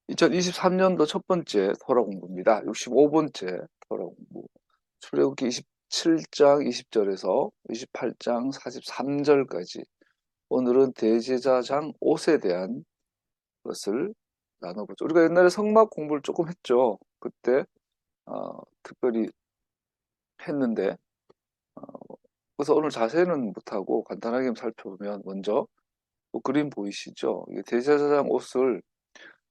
2023년도 첫 번째 토라 공부입니다. 65번째 토라 공부. 출애굽기 27장 20절에서 28장 43절까지. 오늘은 대제사장 옷에 대한 것을 나눠보죠. 우리가 옛날에 성막 공부를 조금 했죠. 그때 특별히 했는데 그래서 오늘 자세는 못하고 간단하게 살펴보면, 먼저 그림 보이시죠? 이게 대제사장 옷을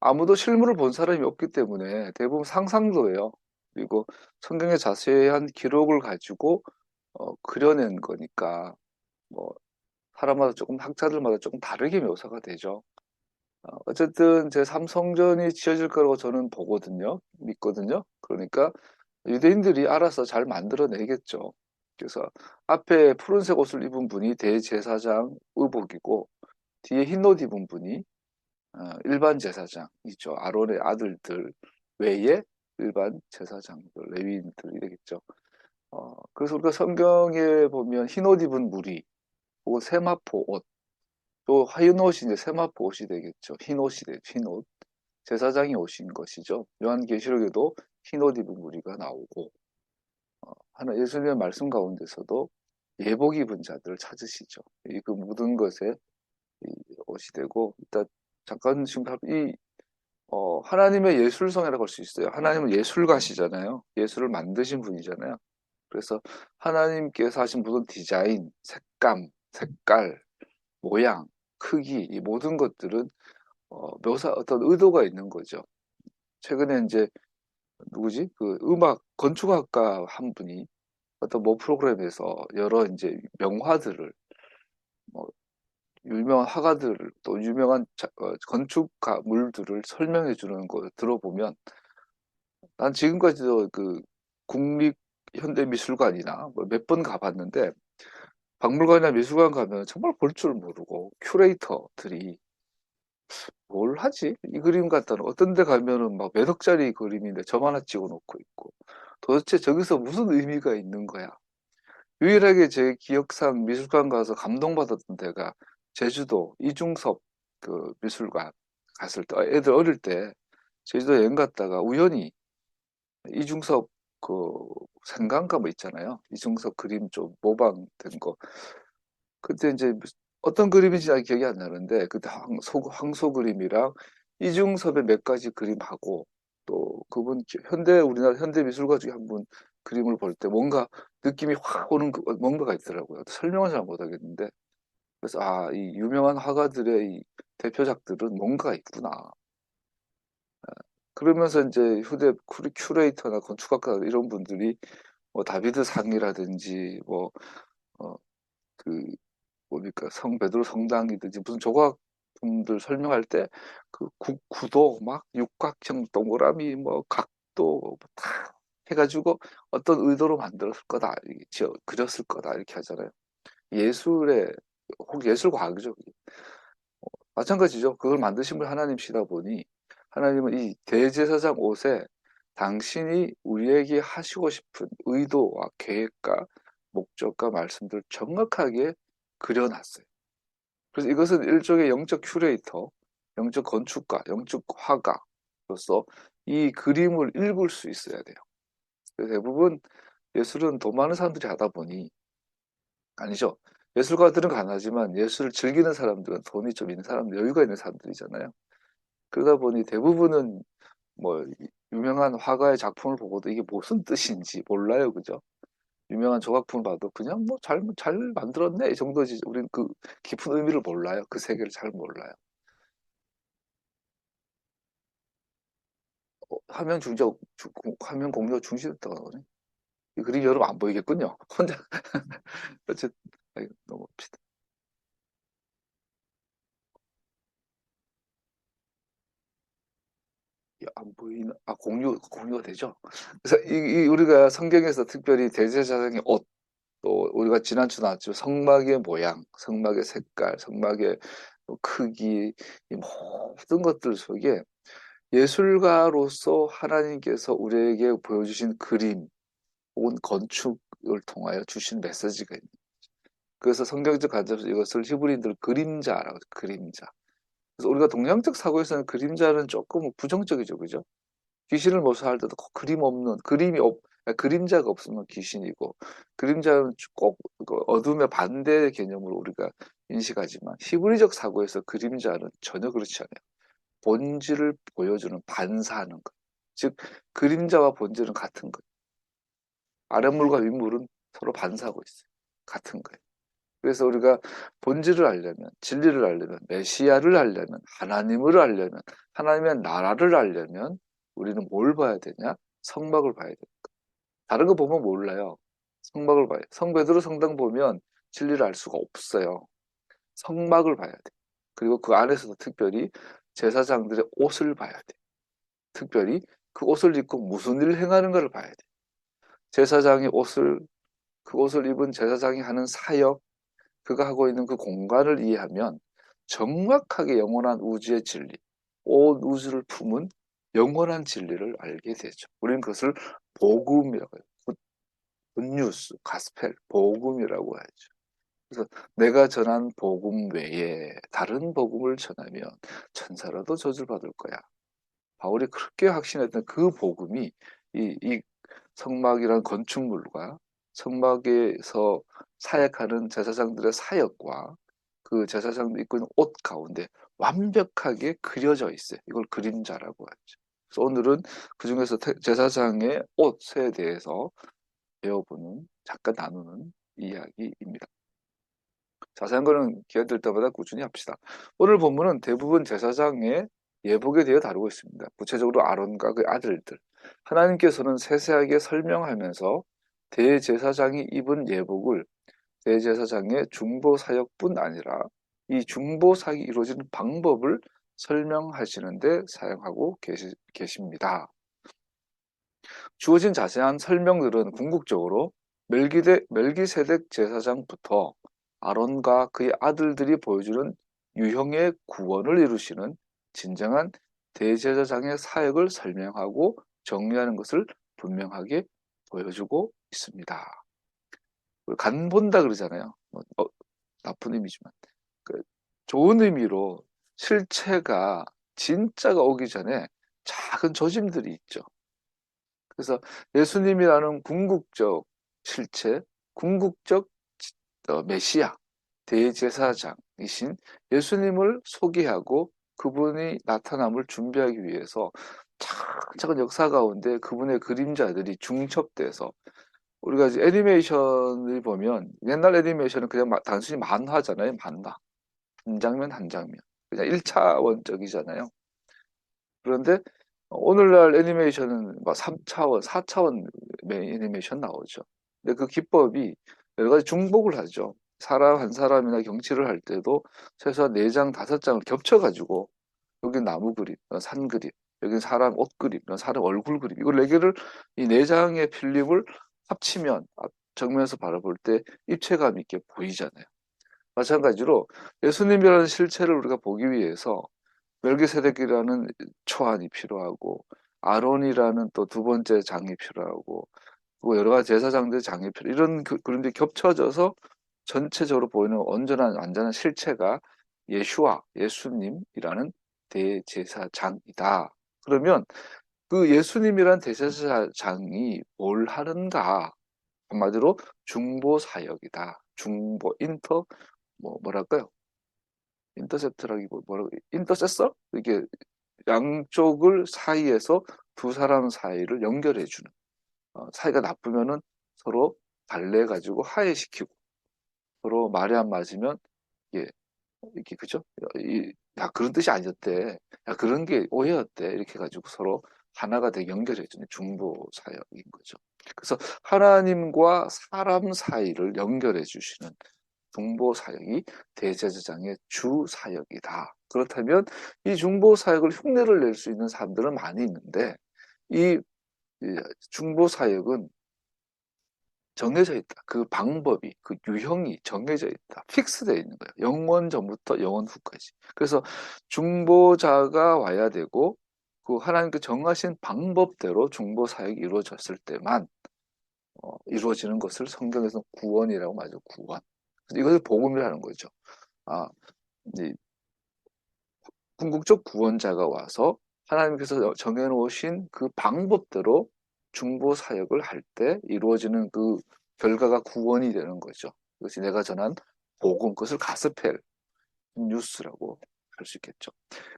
아무도 실물을 본 사람이 없기 때문에 대부분 상상도예요. 그리고 성경의 자세한 기록을 가지고 그려낸 거니까 뭐 사람마다 조금, 학자들마다 조금 다르게 묘사가 되죠. 어쨌든 제 3성전이 지어질 거라고 저는 보거든요. 믿거든요. 그러니까 유대인들이 알아서 잘 만들어내겠죠. 그래서 앞에 푸른색 옷을 입은 분이 대제사장 의복이고, 뒤에 흰 옷 입은 분이 일반 제사장이죠. 아론의 아들들 외에 일반 제사장들, 레위인들 이러겠죠. 그래서 우리가 성경에 보면 흰 옷 입은 무리, 혹은 세마포 옷, 또 하얀 옷이 이제 세마포 옷이 되겠죠. 흰 옷이 되죠. 흰 옷. 제사장이 오신 것이죠. 요한계시록에도 흰 옷 입은 무리가 나오고, 하나 예수님의 말씀 가운데서도 예복 입은 자들을 찾으시죠. 그 묻은 것에 옷이 되고, 일단 잠깐 지금 하나님의 예술성이라고 할 수 있어요. 하나님은 예술가시잖아요. 예술을 만드신 분이잖아요. 그래서 하나님께서 하신 모든 디자인, 색감, 색깔, 모양, 크기, 이 모든 것들은 어떤 의도가 있는 거죠. 최근에 이제 누구지? 그 음악 건축학과 한 분이 어떤 모 프로그램에서 여러 이제 명화들을, 뭐 유명한 화가들을, 또 유명한 건축가물들을 설명해 주는 거 들어보면, 난 지금까지도 그 국립현대미술관이나 뭐 몇 번 가봤는데, 박물관이나 미술관 가면 정말 볼 줄 모르고 큐레이터들이 뭘 하지? 이 그림 갖다는 어떤 데 가면은 막 몇 억짜리 그림인데 점 하나 찍어 놓고 있고, 도대체 저기서 무슨 의미가 있는 거야? 유일하게 제 기억상 미술관 가서 감동받았던 데가 제주도 이중섭 그 미술관 갔을 때, 애들 어릴 때 제주도 여행 갔다가 우연히 이중섭 그 생강가 뭐 있잖아요. 이중섭 그림 좀 모방된 거. 그때 이제 어떤 그림인지 잘 기억이 안 나는데, 그때 황소 그림이랑 이중섭의 몇 가지 그림하고, 또 그분 우리나라 현대 미술가 중에 한 분 그림을 볼 때 뭔가 느낌이 확 오는 뭔가가 있더라고요. 설명은 잘 못하겠는데, 그래서 이 유명한 화가들의 이 대표작들은 뭔가가 있구나. 그러면서 이제 후대 큐레이터나 건축학과 이런 분들이 뭐 다비드 상이라든지 뭐 어, 그 뭡니까 성 베드로 성당이든지 무슨 조각품들 설명할 때 그 구도 막 육각형 동그라미 뭐 각도 다 해가지고 어떤 의도로 만들었을 거다, 그렸을 거다 이렇게 하잖아요. 예술의 혹 예술 과학이죠. 마찬가지죠. 그걸 만드신 분 하나님이시다 보니, 하나님은 이 대제사장 옷에 당신이 우리에게 하시고 싶은 의도와 계획과 목적과 말씀들을 정확하게 그려놨어요. 그래서 이것은 일종의 영적 큐레이터, 영적 건축가, 영적 화가로서 이 그림을 읽을 수 있어야 돼요. 대부분 예술은 돈 많은 사람들이 하다 보니, 아니죠. 예술가들은 가능하지만 예술을 즐기는 사람들은 돈이 좀 있는 사람들, 여유가 있는 사람들이잖아요. 그러다 보니 대부분은 뭐 유명한 화가의 작품을 보고도 이게 무슨 뜻인지 몰라요, 그죠? 유명한 조각품을 봐도 그냥 뭐 잘 만들었네 이 정도지. 우리는 그 깊은 의미를 몰라요. 그 세계를 잘 몰라요. 화면 공유가 중지됐다고 나오네. 이 그림 여러분 안 보이겠군요. 혼자 어쨌든 넘어갑시다. 안 보이나? 공유가 되죠. 그래서 우리가 성경에서 특별히 대제사장의 옷, 또 우리가 지난주 나왔죠. 성막의 모양, 성막의 색깔, 성막의 크기, 이 모든 것들 속에 예술가로서 하나님께서 우리에게 보여주신 그림 혹은 건축을 통하여 주신 메시지가 있는. 그래서 성경적 관점에서 이것을 히브리인들 그림자라고 하죠. 그림자. 그래서 우리가 동양적 사고에서는 그림자는 조금 부정적이죠, 그죠? 귀신을 묘사할 때도 꼭 그림자가 없으면 귀신이고, 그림자는 꼭 어둠의 반대 개념으로 우리가 인식하지만, 히브리적 사고에서 그림자는 전혀 그렇지 않아요. 본질을 보여주는, 반사하는 것. 즉, 그림자와 본질은 같은 거예요. 아랫물과 윗물은 서로 반사하고 있어요. 같은 거예요. 그래서 우리가 본질을 알려면, 진리를 알려면, 메시아를 알려면, 하나님을 알려면, 하나님의 나라를 알려면 우리는 뭘 봐야 되냐? 성막을 봐야 돼요. 다른 거 보면 몰라요. 성막을 봐요. 성베드로 성당 보면 진리를 알 수가 없어요. 성막을 봐야 돼. 그리고 그 안에서도 특별히 제사장들의 옷을 봐야 돼. 특별히 그 옷을 입고 무슨 일을 행하는가를 봐야 돼. 제사장이 그 옷을 입은 제사장이 하는 사역, 그가 하고 있는 그 공간을 이해하면 정확하게 영원한 우주의 진리, 온 우주를 품은 영원한 진리를 알게 되죠. 우리는 그것을 복음이라고 해요. 굿뉴스, 가스펠, 복음이라고 하죠. 그래서 내가 전한 복음 외에 다른 복음을 전하면 천사라도 저주받을 거야. 바울이 그렇게 확신했던 그 복음이 이 성막이란 건축물과 성막에서 사역하는 제사장들의 사역과 그 제사장들 입고 있는 옷 가운데 완벽하게 그려져 있어요. 이걸 그림자라고 하죠. 그래서 오늘은 그 중에서 제사장의 옷에 대해서 배워보는, 잠깐 나누는 이야기입니다. 자세한 거는 기회 될 때마다 꾸준히 합시다. 오늘 본문은 대부분 제사장의 예복에 대해 다루고 있습니다. 구체적으로 아론과 그의 아들들. 하나님께서는 세세하게 설명하면서 대제사장이 입은 예복을 대제사장의 중보 사역뿐 아니라 이 중보 사역이 이루어지는 방법을 설명하시는데 사용하고 계십니다. 주어진 자세한 설명들은 궁극적으로 멜기세덱 제사장부터 아론과 그의 아들들이 보여주는 유형의 구원을 이루시는 진정한 대제사장의 사역을 설명하고 정리하는 것을 분명하게 보여주고 있습니다. 간 본다 그러잖아요. 나쁜 의미지만 좋은 의미로 실체가 진짜가 오기 전에 작은 조짐들이 있죠. 그래서 예수님이라는 궁극적 실체, 궁극적 메시아, 대제사장이신 예수님을 소개하고 그분이 나타남을 준비하기 위해서 차근차근 역사 가운데 그분의 그림자들이 중첩돼서 우리가 이제 애니메이션을 보면 옛날 애니메이션은 그냥 단순히 만화잖아요. 만화. 한 장면 한 장면. 그냥 1차원적이잖아요. 그런데 오늘날 애니메이션은 막 3차원, 4차원 애니메이션 나오죠. 근데 그 기법이 여러 가지 중복을 하죠. 사람 한 사람이나 경치를 할 때도 최소한 4장, 5장을 겹쳐가지고 여기 나무 그림, 산 그림, 여기 사람 옷 그림, 사람 얼굴 그림, 이걸 4개를 이 4장의 필름을 합치면 정면에서 바라볼 때 입체감 있게 보이잖아요. 마찬가지로 예수님이라는 실체를 우리가 보기 위해서 멜기세덱이라는 초안이 필요하고 아론이라는 또 두 번째 장이 필요하고 또 여러 가지 제사장들의 장이 이런 그런데 겹쳐져서 전체적으로 보이는 완전한 실체가 예수님이라는 대제사장이다. 그러면 그 예수님이란 대제사장이 뭘 하는가? 한마디로 중보 사역이다. 중보 뭐랄까요? 인터셉트라기 뭐라고 인터세서 이게 양쪽을 사이에서 두 사람 사이를 연결해 주는 사이가 나쁘면은 서로 달래 가지고 화해시키고 서로 말이 안 맞으면 예 이렇게 그죠? 야 그런 뜻이 아니었대. 야 그런 게 오해였대. 이렇게 가지고 서로 하나가 되게 연결해 주는 중보 사역인 거죠. 그래서 하나님과 사람 사이를 연결해 주시는 중보 사역이 대제사장의 주 사역이다. 그렇다면 이 중보 사역을 흉내를 낼 수 있는 사람들은 많이 있는데 이 중보 사역은 정해져 있다. 그 방법이, 그 유형이 정해져 있다. 픽스되어 있는 거예요. 영원 전부터 영원 후까지. 그래서 중보자가 와야 되고 그 하나님께 정하신 방법대로 중보 사역이 이루어졌을 때만 이루어지는 것을 성경에서 구원이라고 말하죠. 구원. 이것을 복음이라는 거죠. 아, 이제 궁극적 구원자가 와서 하나님께서 정해놓으신 그 방법대로 중보 사역을 할 때 이루어지는 그 결과가 구원이 되는 거죠. 그것이 내가 전한 복음, 그것을 가스펠 뉴스라고 할 수 있겠죠.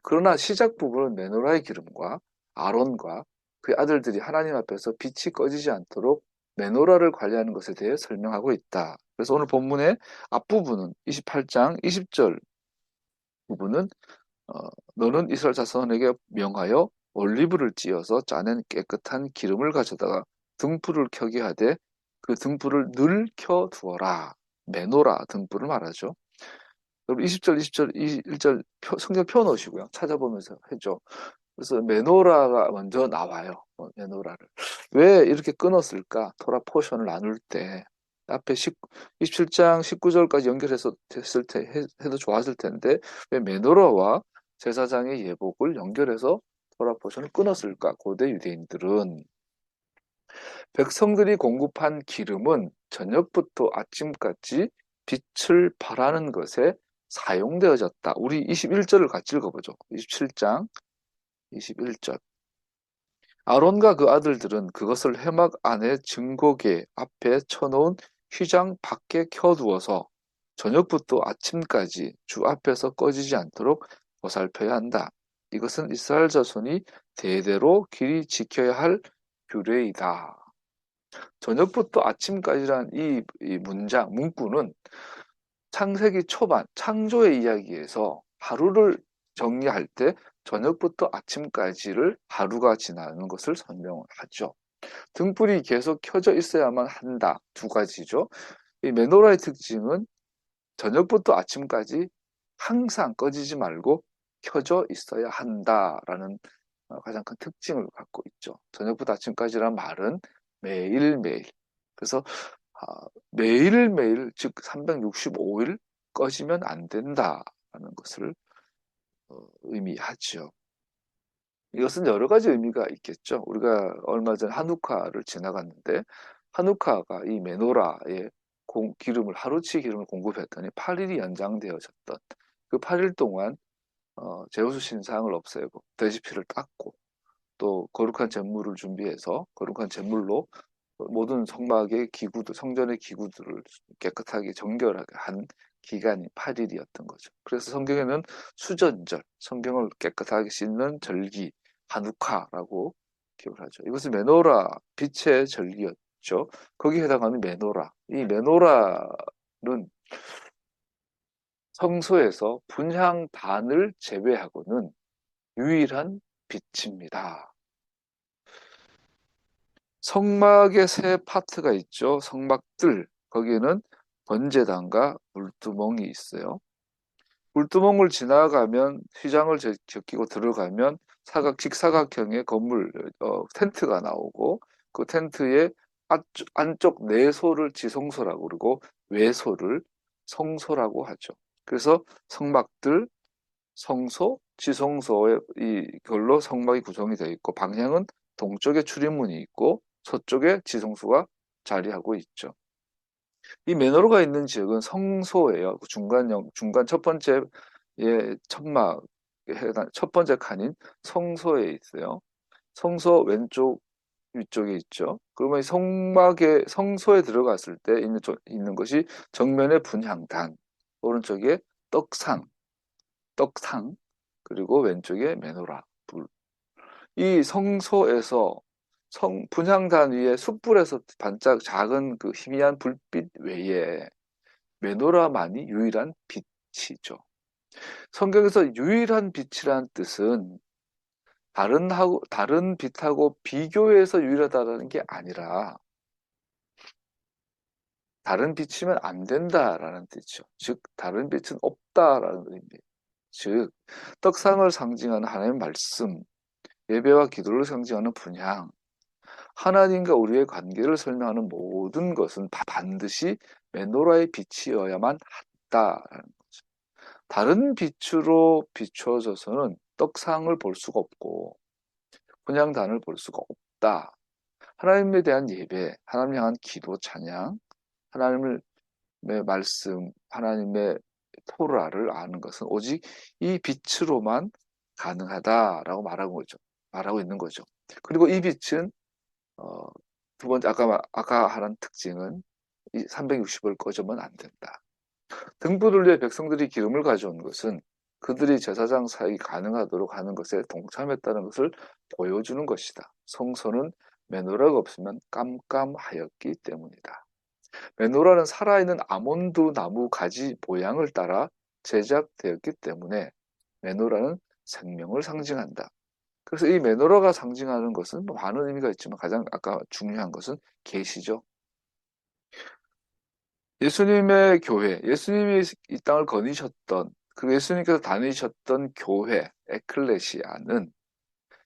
그러나 시작 부분은 메노라의 기름과 아론과 그의 아들들이 하나님 앞에서 빛이 꺼지지 않도록 메노라를 관리하는 것에 대해 설명하고 있다. 그래서 오늘 본문의 앞부분은 28장 20절 부분은 너는 이스라엘 자손에게 명하여 올리브를 찧어서 짜낸 깨끗한 기름을 가져다가 등불을 켜게 하되 그 등불을 늘 켜두어라. 메노라 등불을 말하죠. 여러분 20절, 20절, 21절 성경 펴놓으시고요. 찾아보면서 해줘. 그래서 메노라가 먼저 나와요. 메노라를. 왜 이렇게 끊었을까? 토라 포션을 나눌 때 앞에 27장 19절까지 연결해서 해도 좋았을 텐데 왜 메노라와 제사장의 예복을 연결해서 토라 포션을 끊었을까? 고대 유대인들은 백성들이 공급한 기름은 저녁부터 아침까지 빛을 발하는 것에 사용되어졌다. 우리 21절을 같이 읽어보죠. 27장 21절. 아론과 그 아들들은 그것을 회막 안에 증거계 앞에 쳐놓은 휘장 밖에 켜두어서 저녁부터 아침까지 주 앞에서 꺼지지 않도록 보살펴야 한다. 이것은 이스라엘 자손이 대대로 길이 지켜야 할 규례이다. 저녁부터 아침까지란 이 문구는 창세기 초반, 창조의 이야기에서 하루를 정리할 때 저녁부터 아침까지를 하루가 지나는 것을 설명하죠. 등불이 계속 켜져 있어야만 한다. 두 가지죠. 이 메노라의 특징은 저녁부터 아침까지 항상 꺼지지 말고 켜져 있어야 한다라는 가장 큰 특징을 갖고 있죠. 저녁부터 아침까지란 말은 매일매일. 그래서 매일매일 즉 365일 꺼지면 안 된다라는 것을 의미하죠. 이것은 여러 가지 의미가 있겠죠. 우리가 얼마 전 한우카를 지나갔는데 한우카가 이 메노라의 기름을 하루치 기름을 공급했더니 8일이 연장되어졌던 그 8일 동안 제우스 신상을 없애고 돼지피를 닦고 또 거룩한 제물을 준비해서 거룩한 제물로 모든 성막의 기구들, 성전의 기구들을 깨끗하게 정결하게 한 기간이 8일이었던 거죠. 그래서 성경에는 수전절, 성경을 깨끗하게 씻는 절기, 하누카라고 기억을 하죠. 이것은 메노라, 빛의 절기였죠. 거기에 해당하는 메노라. 이 메노라는 성소에서 분향단을 제외하고는 유일한 빛입니다. 성막의 세 파트가 있죠. 성막들. 거기에는 번제단과 물두멍이 있어요. 물두멍을 지나가면 휘장을 제끼고 들어가면 직사각형의 건물 텐트가 나오고 그 텐트의 안쪽 내소를 지성소라고 그러고 외소를 성소라고 하죠. 그래서 성막들, 성소, 지성소의 이걸로 성막이 구성이 되어 있고 방향은 동쪽에 출입문이 있고 서쪽에 지성소가 자리하고 있죠. 이 매너로가 있는 지역은 성소예요. 중간 첫 번째 천막 첫 번째 칸인 성소에 있어요. 성소 왼쪽 위쪽에 있죠. 그러면 성소에 들어갔을 때 있는 것이 정면에 분향단, 오른쪽에 떡상, 그리고 왼쪽에 메노라, 불. 이 성소에서 분향단 위에 숯불에서 반짝 작은 그 희미한 불빛 외에 메노라만이 유일한 빛이죠. 성경에서 유일한 빛이란 뜻은 다른 빛하고 비교해서 유일하다는 게 아니라 다른 빛이면 안 된다라는 뜻이죠. 즉 다른 빛은 없다라는 의미. 즉 떡상을 상징하는 하나님의 말씀, 예배와 기도를 상징하는 분향, 하나님과 우리의 관계를 설명하는 모든 것은 반드시 메노라의 빛이어야만 한다라는 거죠. 다른 빛으로 비춰져서는 떡상을 볼 수가 없고 분향단을 볼 수가 없다. 하나님에 대한 예배, 하나님 향한 기도, 찬양, 하나님의 말씀, 하나님의 토라를 아는 것은 오직 이 빛으로만 가능하다라고 말하고 있는 거죠. 그리고 이 빛은 두 번째 아까 하는 특징은 이 360을 꺼주면 안 된다. 등불을 위해 백성들이 기름을 가져온 것은 그들이 제사장 사역이 가능하도록 하는 것에 동참했다는 것을 보여주는 것이다. 성소는 메노라가 없으면 깜깜하였기 때문이다. 메노라는 살아있는 아몬드 나무 가지 모양을 따라 제작되었기 때문에 메노라는 생명을 상징한다. 그래서 이 메노라가 상징하는 것은 많은 의미가 있지만 가장 아까 중요한 것은 계시죠. 예수님의 교회, 예수님이 이 땅을 거니셨던 그 예수님께서 다니셨던 교회 에클레시아는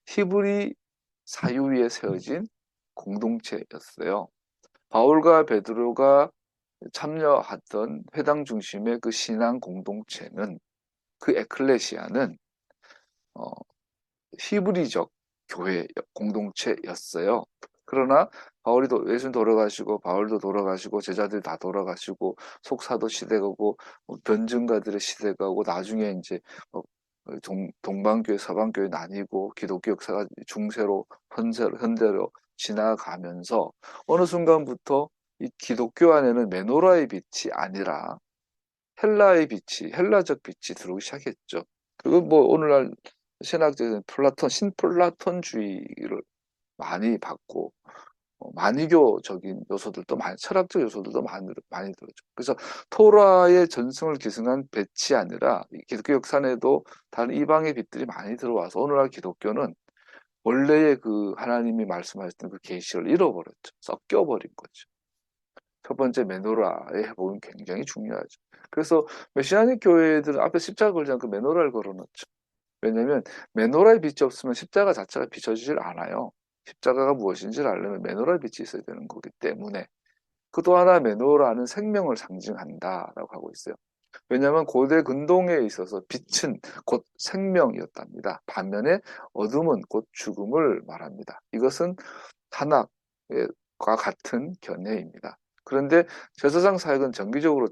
히브리 사유 위에 세워진 공동체였어요. 바울과 베드로가 참여했던 회당 중심의 그 신앙 공동체는 그 에클레시아는 어, 히브리적 교회 공동체였어요. 그러나 예수님 돌아가시고 바울도 돌아가시고 제자들 다 돌아가시고 속사도 시대가 오고 변증가들의 시대가 오고 나중에 이제 동방교회 서방교회 나뉘고 기독교 역사가 중세로 현대로 지나가면서 어느 순간부터 이 기독교 안에는 메노라의 빛이 아니라 헬라의 빛이 헬라적 빛이 들어오기 시작했죠. 그리고 뭐 오늘날 신학적인 신플라톤주의를 많이 받고 만이교적인 요소들도 철학적 요소들도 많이 들어죠. 그래서 토라의 전승을 기승한 빛이 아니라 기독교 역사에도 다른 이방의 빛들이 많이 들어와서 오늘날 기독교는 원래의 그 하나님이 말씀하셨던 그 계시를 잃어버렸죠. 섞여버린 거죠. 첫 번째 메노라의 회복은 굉장히 중요하죠. 그래서 메시아닉 교회들은 앞에 십자가 걸지 않고 메노라를 걸어놓죠. 왜냐하면 메노라의 빛이 없으면 십자가 자체가 비춰지질 않아요. 십자가가 무엇인지를 알려면 메노라의 빛이 있어야 되는 거기 때문에 또 하나 메노라는 생명을 상징한다라고 하고 있어요. 왜냐하면 고대 근동에 있어서 빛은 곧 생명이었답니다. 반면에 어둠은 곧 죽음을 말합니다. 이것은 탄학과 같은 견해입니다. 그런데 제사장 사역은 정기적으로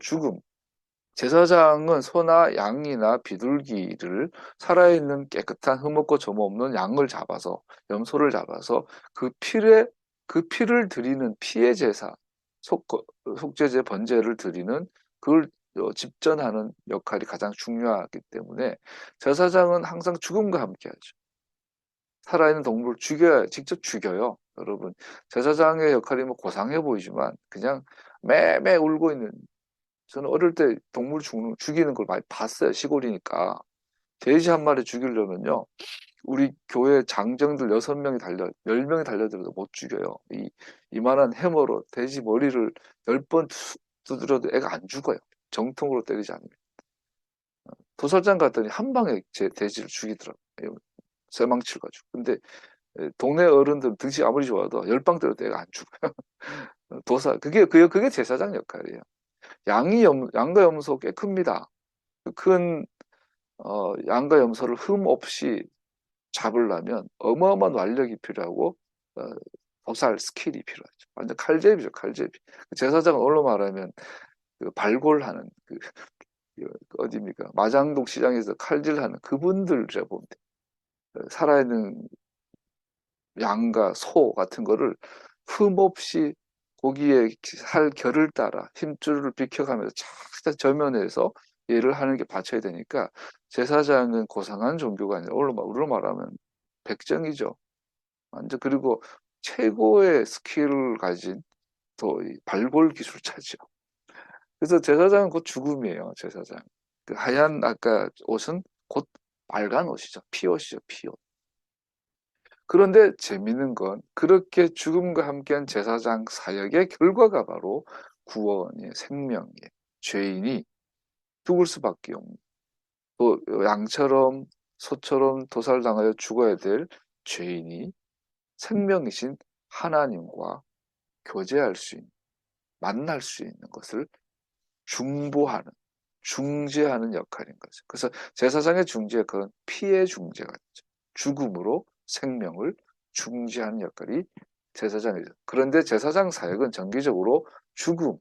제사장은 소나 양이나 비둘기를 살아있는 깨끗한 흠없고 점 없는 양을 잡아서 염소를 잡아서 그 피를 드리는 피의 제사, 속죄제 번제를 드리는 그걸 집전하는 역할이 가장 중요하기 때문에 제사장은 항상 죽음과 함께하죠. 살아있는 동물을 직접 죽여요. 여러분, 제사장의 역할이 뭐 고상해 보이지만 그냥 매매 울고 있는, 저는 어릴 때 동물 죽이는 걸 많이 봤어요. 시골이니까. 돼지 한 마리 죽이려면요. 우리 교회 장정들 10명이 달려들어도 못 죽여요. 이만한 해머로 돼지 머리를 10번 두드려도 애가 안 죽어요. 정통으로 때리지 않으면. 도살장 갔더니 한 방에 제 돼지를 죽이더라고요. 쇠망치를 가지고. 근데 동네 어른들 등치 아무리 좋아도 10방 때려도 애가 안 죽어요. 그게 제사장 역할이에요. 양과 염소 꽤 큽니다. 큰 양과 염소를 흠 없이 잡으려면 어마어마한 완력이 필요하고 어, 도살 스킬이 필요하죠. 완전 칼제비죠, 칼제비. 제사장은 언로 말하면 그 발골하는 어디입니까? 마장동 시장에서 칼질하는 그분들이라 보면 돼요. 살아있는 양과 소 같은 거를 흠 없이 고기의 살 결을 따라 힘줄을 비켜가면서 착 저면에서 일을 하는 게 받쳐야 되니까 제사장은 고상한 종교가 아니라 우리로 말하면 백정이죠. 완전 그리고 최고의 스킬을 가진 또 발골 기술자죠. 그래서 제사장은 곧 죽음이에요. 제사장. 그 하얀 아까 옷은 곧 빨간 옷이죠. 피옷이죠. 피옷. 그런데 재미있는 건 그렇게 죽음과 함께한 제사장 사역의 결과가 바로 구원이에요. 생명이에요. 죄인이 죽을 수밖에 없는, 또 양처럼 소처럼 도살당하여 죽어야 될 죄인이 생명이신 하나님과 교제할 수 있는, 만날 수 있는 것을 중재하는 역할인 거죠. 그래서 제사장의 중재, 그건 피의 중재 같죠. 죽음으로 생명을 중재하는 역할이 제사장이죠. 그런데 제사장 사역은 정기적으로 죽음,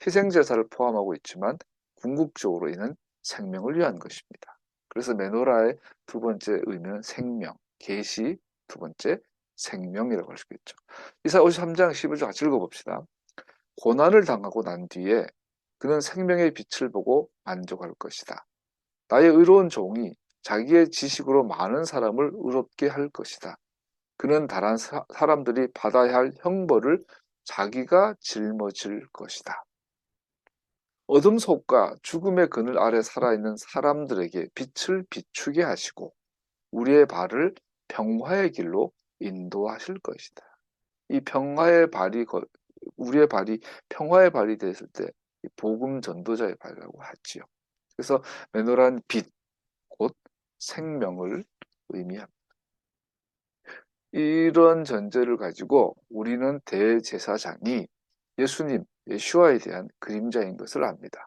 희생제사를 포함하고 있지만 궁극적으로 이는 생명을 위한 것입니다. 그래서 메노라의 두 번째 의미는 생명, 계시, 두 번째 생명이라고 할 수 있겠죠. 이사야 53장 11절 같이 읽어봅시다. 고난을 당하고 난 뒤에 그는 생명의 빛을 보고 만족할 것이다. 나의 의로운 종이 자기의 지식으로 많은 사람을 의롭게 할 것이다. 그는 다른 사람들이 받아야 할 형벌을 자기가 짊어질 것이다. 어둠 속과 죽음의 그늘 아래 살아있는 사람들에게 빛을 비추게 하시고 우리의 발을 평화의 길로 인도하실 것이다. 이 평화의 발이 우리의 발이 평화의 발이 됐을 때 복음 전도자의 발이라고 하지요. 그래서 메노란 빛, 곧 생명을 의미합니다. 이런 전제를 가지고 우리는 대제사장이 예수님, 예수와에 대한 그림자인 것을 압니다.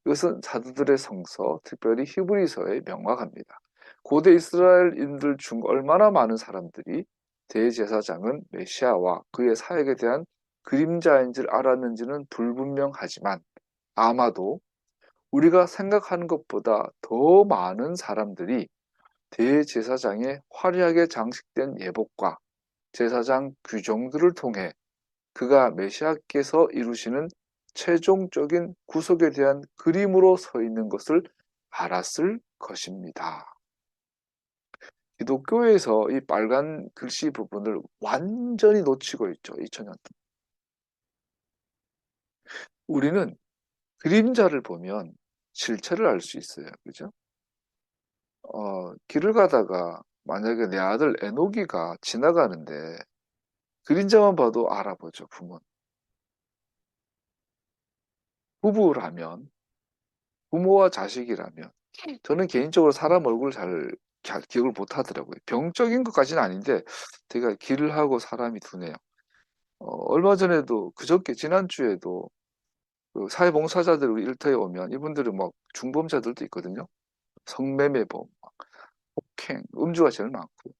이것은 사도들의 성서, 특별히 히브리서에 명확합니다. 고대 이스라엘인들 중 얼마나 많은 사람들이 대제사장은 메시아와 그의 사역에 대한 그림자인 줄 알았는지는 불분명하지만 아마도 우리가 생각하는 것보다 더 많은 사람들이 대제사장의 화려하게 장식된 예복과 제사장 규정들을 통해 그가 메시아께서 이루시는 최종적인 구속에 대한 그림으로 서 있는 것을 알았을 것입니다. 기독교에서 이 빨간 글씨 부분을 완전히 놓치고 있죠. 2000년 동안. 우리는 그림자를 보면 실체를 알 수 있어요. 그죠? 길을 가다가 만약에 내 아들 에녹이가 지나가는데 그림자만 봐도 알아보죠, 부모는. 부부라면, 부모와 자식이라면, 저는 개인적으로 사람 얼굴 잘 기억을 못 하더라고요. 병적인 것까지는 아닌데, 제가 길을 하고 사람이 두네요. 얼마 전에도, 그저께, 지난주에도, 그 사회봉사자들 우리 일터에 오면 이분들은 막 중범자들도 있거든요. 성매매범, 폭행, 음주가 제일 많고,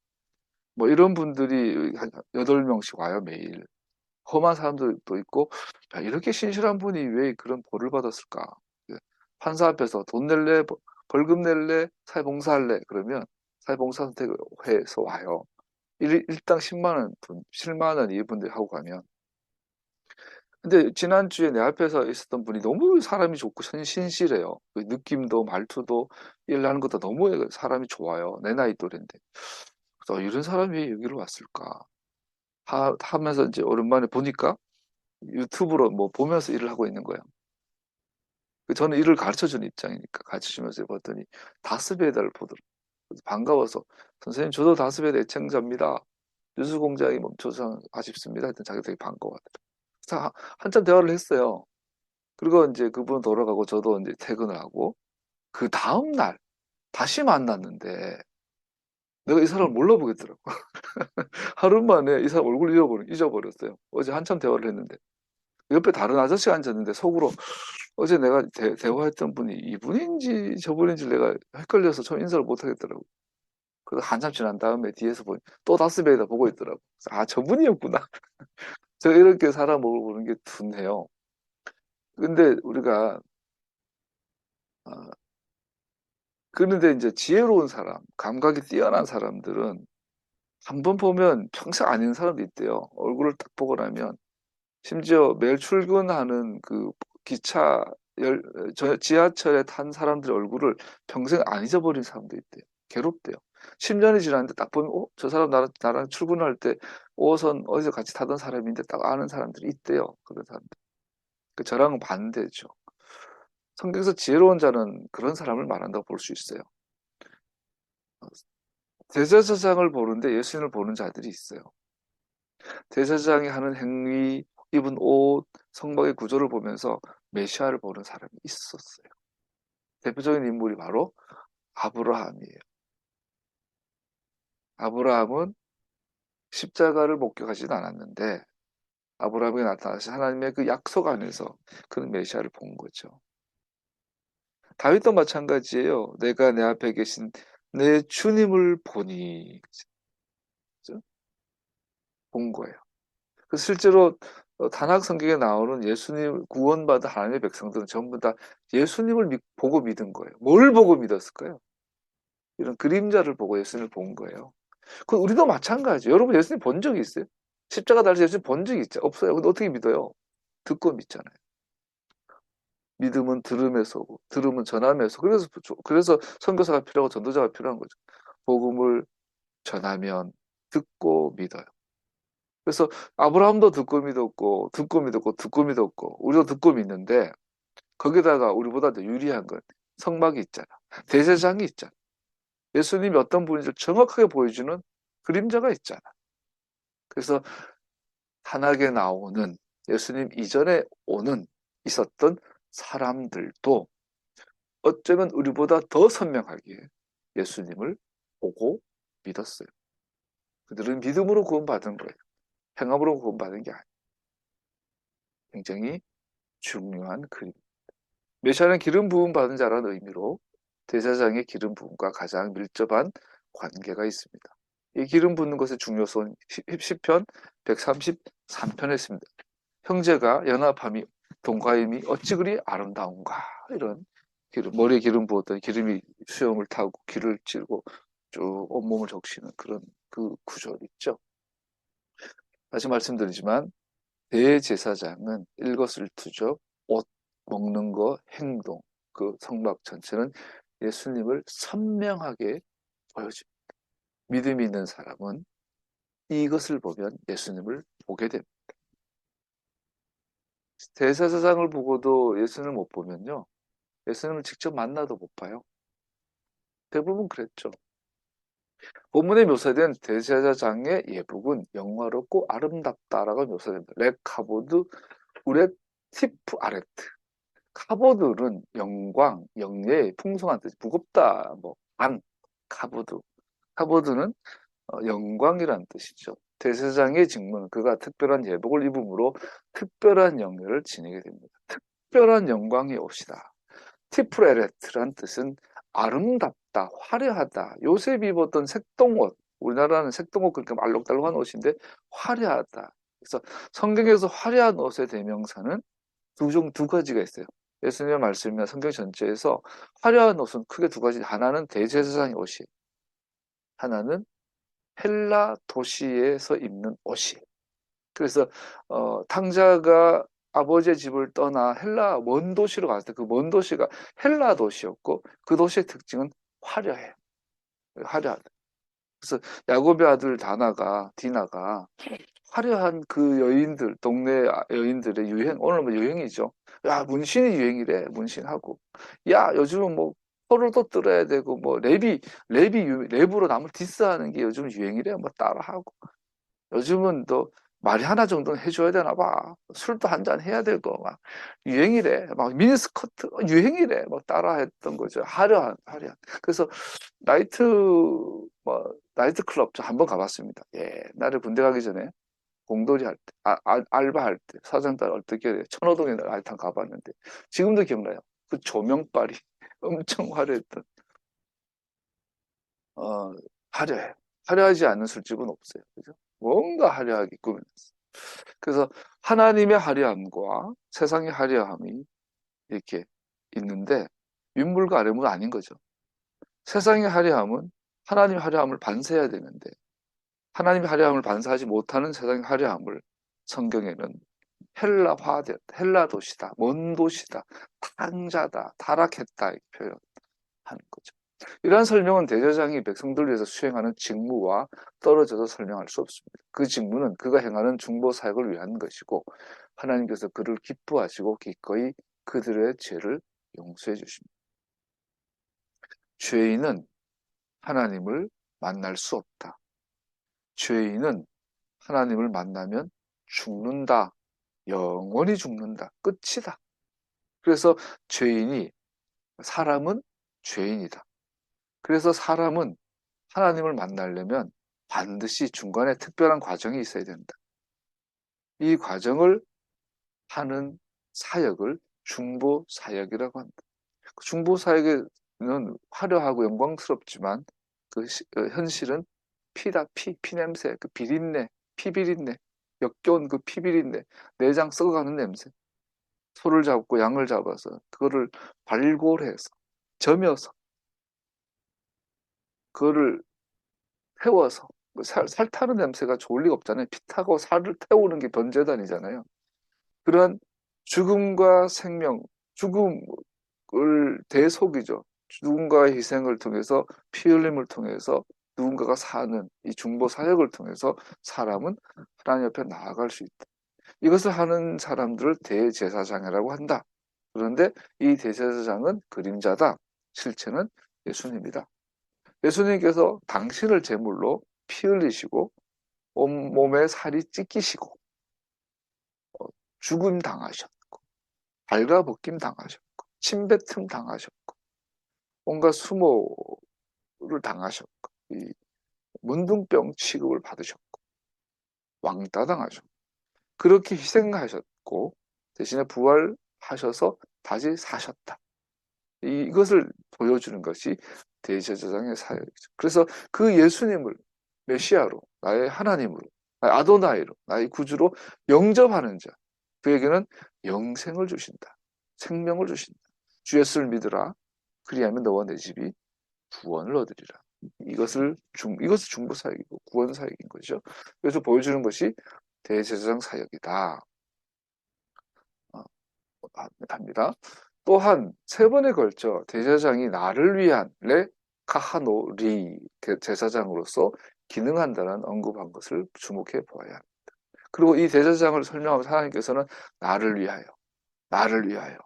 뭐 이런 분들이 한 8명씩 와요, 매일. 험한 사람들도 있고, 야, 이렇게 신실한 분이 왜 그런 벌을 받았을까? 예, 판사 앞에서 돈 낼래, 벌금 낼래, 사회봉사할래? 그러면 사회봉사 선택해서 와요. 일당 10만 원, 돈 7만 원 이분들이 하고 가면. 근데 지난주에 내 앞에서 있었던 분이 너무 사람이 좋고 신실해요. 그 느낌도 말투도 일하는 것도 너무 사람이 좋아요. 내 나이 또래인데. 그래서 이런 사람이 왜 여기로 왔을까? 하면서 이제 오랜만에 보니까 유튜브로 뭐 보면서 일을 하고 있는 거예요. 저는 일을 가르쳐주는 입장이니까 가르쳐주면서 봤더니 다스베이다를 보더라고요. 그래서 반가워서 선생님 저도 다스베이다 애청자입니다. 뉴스공장이 멈춰서 아쉽습니다. 했더니 자기 되게 반가워하더라고요. 그래서 한참 대화를 했어요. 그리고 이제 그분 돌아가고 저도 이제 퇴근을 하고 그 다음 날 다시 만났는데 내가 이 사람을 몰라보겠더라고. 하루 만에 이 사람 얼굴 잊어버렸어요. 어제 한참 대화를 했는데 옆에 다른 아저씨가 앉았는데 속으로 어제 내가 대화했던 분이 이분인지 저분인지 내가 헷갈려서 처음 인사를 못 하겠더라고. 그래서 한참 지난 다음에 뒤에서 보니 또 다스베이다 보고 있더라고. 아, 저분이었구나. 제가 이렇게 사람 얼굴 보는 게 둔해요. 근데 우리가 어, 그런데 이제 지혜로운 사람, 감각이 뛰어난 사람들은 한 번 보면 평생 아닌 사람도 있대요. 얼굴을 딱 보고 나면 심지어 매일 출근하는 그 기차 지하철에 탄 사람들의 얼굴을 평생 안 잊어버린 사람도 있대요. 괴롭대요. 10년이 지났는데 딱 보면 저 사람 나랑 출근할 때 5호선 어디서 같이 타던 사람인데 딱 아는 사람들이 있대요. 그런 사람들. 저랑은 반대죠. 성경에서 지혜로운 자는 그런 사람을 말한다고 볼 수 있어요. 대제사장을 보는데 예수님을 보는 자들이 있어요. 대제사장이 하는 행위, 입은 옷, 성막의 구조를 보면서 메시아를 보는 사람이 있었어요. 대표적인 인물이 바로 아브라함이에요. 아브라함은 십자가를 목격하지는 않았는데 아브라함에게 나타나신 하나님의 그 약속 안에서 그는 메시아를 본 거죠. 다윗도 마찬가지예요. 내가 내 앞에 계신 내 주님을 보니 그죠? 본 거예요. 그래서 실제로 단학 성경에 나오는 예수님 구원받은 하나님의 백성들은 전부 다 예수님을 보고 믿은 거예요. 뭘 보고 믿었을까요? 이런 그림자를 보고 예수님을 본 거예요. 그 우리도 마찬가지예요. 여러분 예수님 본 적이 있어요? 십자가 달려서 예수님 본 적이 있죠? 없어요. 근데 어떻게 믿어요? 듣고 믿잖아요. 믿음은 들음에서 오고 들음은 전함에서. 그래서 선교사가 필요하고 전도자가 필요한 거죠. 복음을 전하면 듣고 믿어요. 그래서 아브라함도 듣고 믿었고 듣고 믿었고 듣고 믿었고 우리도 듣고 믿는데 거기다가 우리보다 더 유리한 건 성막이 있잖아. 대제사장이 있잖아. 예수님이 어떤 분인지 정확하게 보여주는 그림자가 있잖아. 그래서 탄핵에 나오는 예수님 이전에 있었던 사람들도 어쩌면 우리보다 더 선명하게 예수님을 보고 믿었어요. 그들은 믿음으로 구원받은 거예요. 행함으로 구원받은 게 아니에요. 굉장히 중요한 그림. 메시아는 기름 부음 받은 자라는 의미로 대제사장의 기름 부음과 가장 밀접한 관계가 있습니다. 이 기름 붓는 것의 중요성은 시편 133편에 있습니다. 형제가 연합함이 동가임이 어찌 그리 아름다운가. 이런 머리에 기름 부었더니 기름이 수염을 타고 귀를 찌르고 쭉 온몸을 적시는 그런 그 구절 있죠. 다시 말씀드리지만 대제사장은 일거수일투족, 옷, 먹는 거, 행동, 그 성막 전체는 예수님을 선명하게 보여줍니다. 믿음이 있는 사람은 이것을 보면 예수님을 보게 됩니다. 대제사장을 보고도 예수님을 못 보면요. 예수님을 직접 만나도 못 봐요. 대부분 그랬죠. 본문에 묘사된 대제사장의 예복은 영화롭고 아름답다라고 묘사됩니다. 렉 카보드 우렛 티프 아레트. 카보드는 영광, 영예, 풍성한 뜻, 무겁다, 카보드. 카보드는 영광이란 뜻이죠. 대제사장의 직무는 그가 특별한 예복을 입음으로 특별한 영예를 지니게 됩니다. 특별한 영광이 옵시다. 티프레레트란 뜻은 아름답다, 화려하다. 요셉이 입었던 색동옷, 우리나라는 색동옷 그러니까 알록달록한 옷인데 화려하다. 그래서 성경에서 화려한 옷의 대명사는 두 가지가 있어요. 예수님의 말씀이나 성경 전체에서 화려한 옷은 크게 두 가지. 하나는 대제사장의 옷이, 하나는 헬라 도시에서 입는 옷이. 그래서 탕자가 아버지의 집을 떠나 헬라 먼 도시로 갔을 때 그 먼 도시가 헬라 도시였고 그 도시의 특징은 화려해요. 화려하다. 그래서 야곱의 아들 디나가 화려한 그 여인들, 동네 여인들의 유행, 오늘 뭐 유행이죠. 야, 문신이 유행이래, 문신하고. 야, 요즘은 뭐, 포로도 들어야 되고, 뭐, 랩으로 남을 디스하는 게 요즘 유행이래, 뭐, 따라하고. 요즘은 또, 말이 하나 정도는 해줘야 되나 봐. 술도 한 잔 해야 되고, 막, 유행이래. 막, 미니스커트, 유행이래. 막, 따라했던 거죠. 화려한. 그래서, 나이트, 나이트 클럽 저 한번 가봤습니다. 예, 나를 군대 가기 전에. 공돌이 할 때, 알바할 때, 사장 딸 어떻게 천호동에 알탕 가봤는데, 지금도 기억나요. 그 조명빨이 엄청 화려했던, 어, 화려해. 화려하지 않은 술집은 없어요. 그죠? 뭔가 화려하게 꾸며놨어요. 그래서 하나님의 화려함과 세상의 화려함이 이렇게 있는데, 윗물과 아랫물 아닌 거죠. 세상의 화려함은 하나님의 화려함을 반사해야 되는데, 하나님의 화려함을 반사하지 못하는 세상의 화려함을 성경에는 헬라 도시다, 먼 도시다, 탕자다, 타락했다 이렇게 표현하는 거죠. 이러한 설명은 대제사장이 백성들을 위해서 수행하는 직무와 떨어져서 설명할 수 없습니다. 그 직무는 그가 행하는 중보 사역을 위한 것이고 하나님께서 그를 기뻐하시고 기꺼이 그들의 죄를 용서해 주십니다. 죄인은 하나님을 만날 수 없다. 죄인은 하나님을 만나면 죽는다. 영원히 죽는다. 끝이다. 그래서 사람은 죄인이다. 그래서 사람은 하나님을 만나려면 반드시 중간에 특별한 과정이 있어야 된다. 이 과정을 하는 사역을 중보 사역이라고 한다. 중보 사역에는 화려하고 영광스럽지만 현실은 피냄새, 그 비린내, 피비린내, 역겨운 그 피비린내, 내장 썩어가는 냄새. 소를 잡고 양을 잡아서 그거를 발골해서 점여서 그거를 태워서 살 타는 냄새가 좋을 리가 없잖아요. 피 타고 살을 태우는 게 번제단이잖아요. 그런 죽음과 생명, 죽음을 대속이죠. 누군가의 희생을 통해서 피 흘림을 통해서 누군가가 사는 이 중보 사역을 통해서 사람은 하나님 앞에 나아갈 수 있다. 이것을 하는 사람들을 대제사장이라고 한다. 그런데 이 대제사장은 그림자다. 실체는 예수님이다. 예수님께서 당신을 제물로 피 흘리시고 온몸에 살이 찢기시고 죽음 당하셨고 발가벗김 당하셨고 침뱉음 당하셨고 온갖 수모를 당하셨고 이 문둥병 취급을 받으셨고 왕따 당하셨고 그렇게 희생하셨고 대신에 부활하셔서 다시 사셨다. 이것을 보여주는 것이 대제사장의 사역이죠. 그래서 그 예수님을 메시아로, 나의 하나님으로, 나의 아도나이로, 나의 구주로 영접하는 자, 그에게는 영생을 주신다. 생명을 주신다. 주 예수를 믿으라. 그리하면 너와 내 집이 구원을 얻으리라. 이것이 중보 사역이고 구원 사역인 거죠. 그래서 보여주는 것이 대제사장 사역이다. 합니다. 또한 세 번에 걸쳐 대제사장이 나를 위한 카하노리 제사장으로서 기능한다는 언급한 것을 주목해 보아야 합니다. 그리고 이 대제사장을 설명하면서 하나님께서는 나를 위하여, 나를 위하여,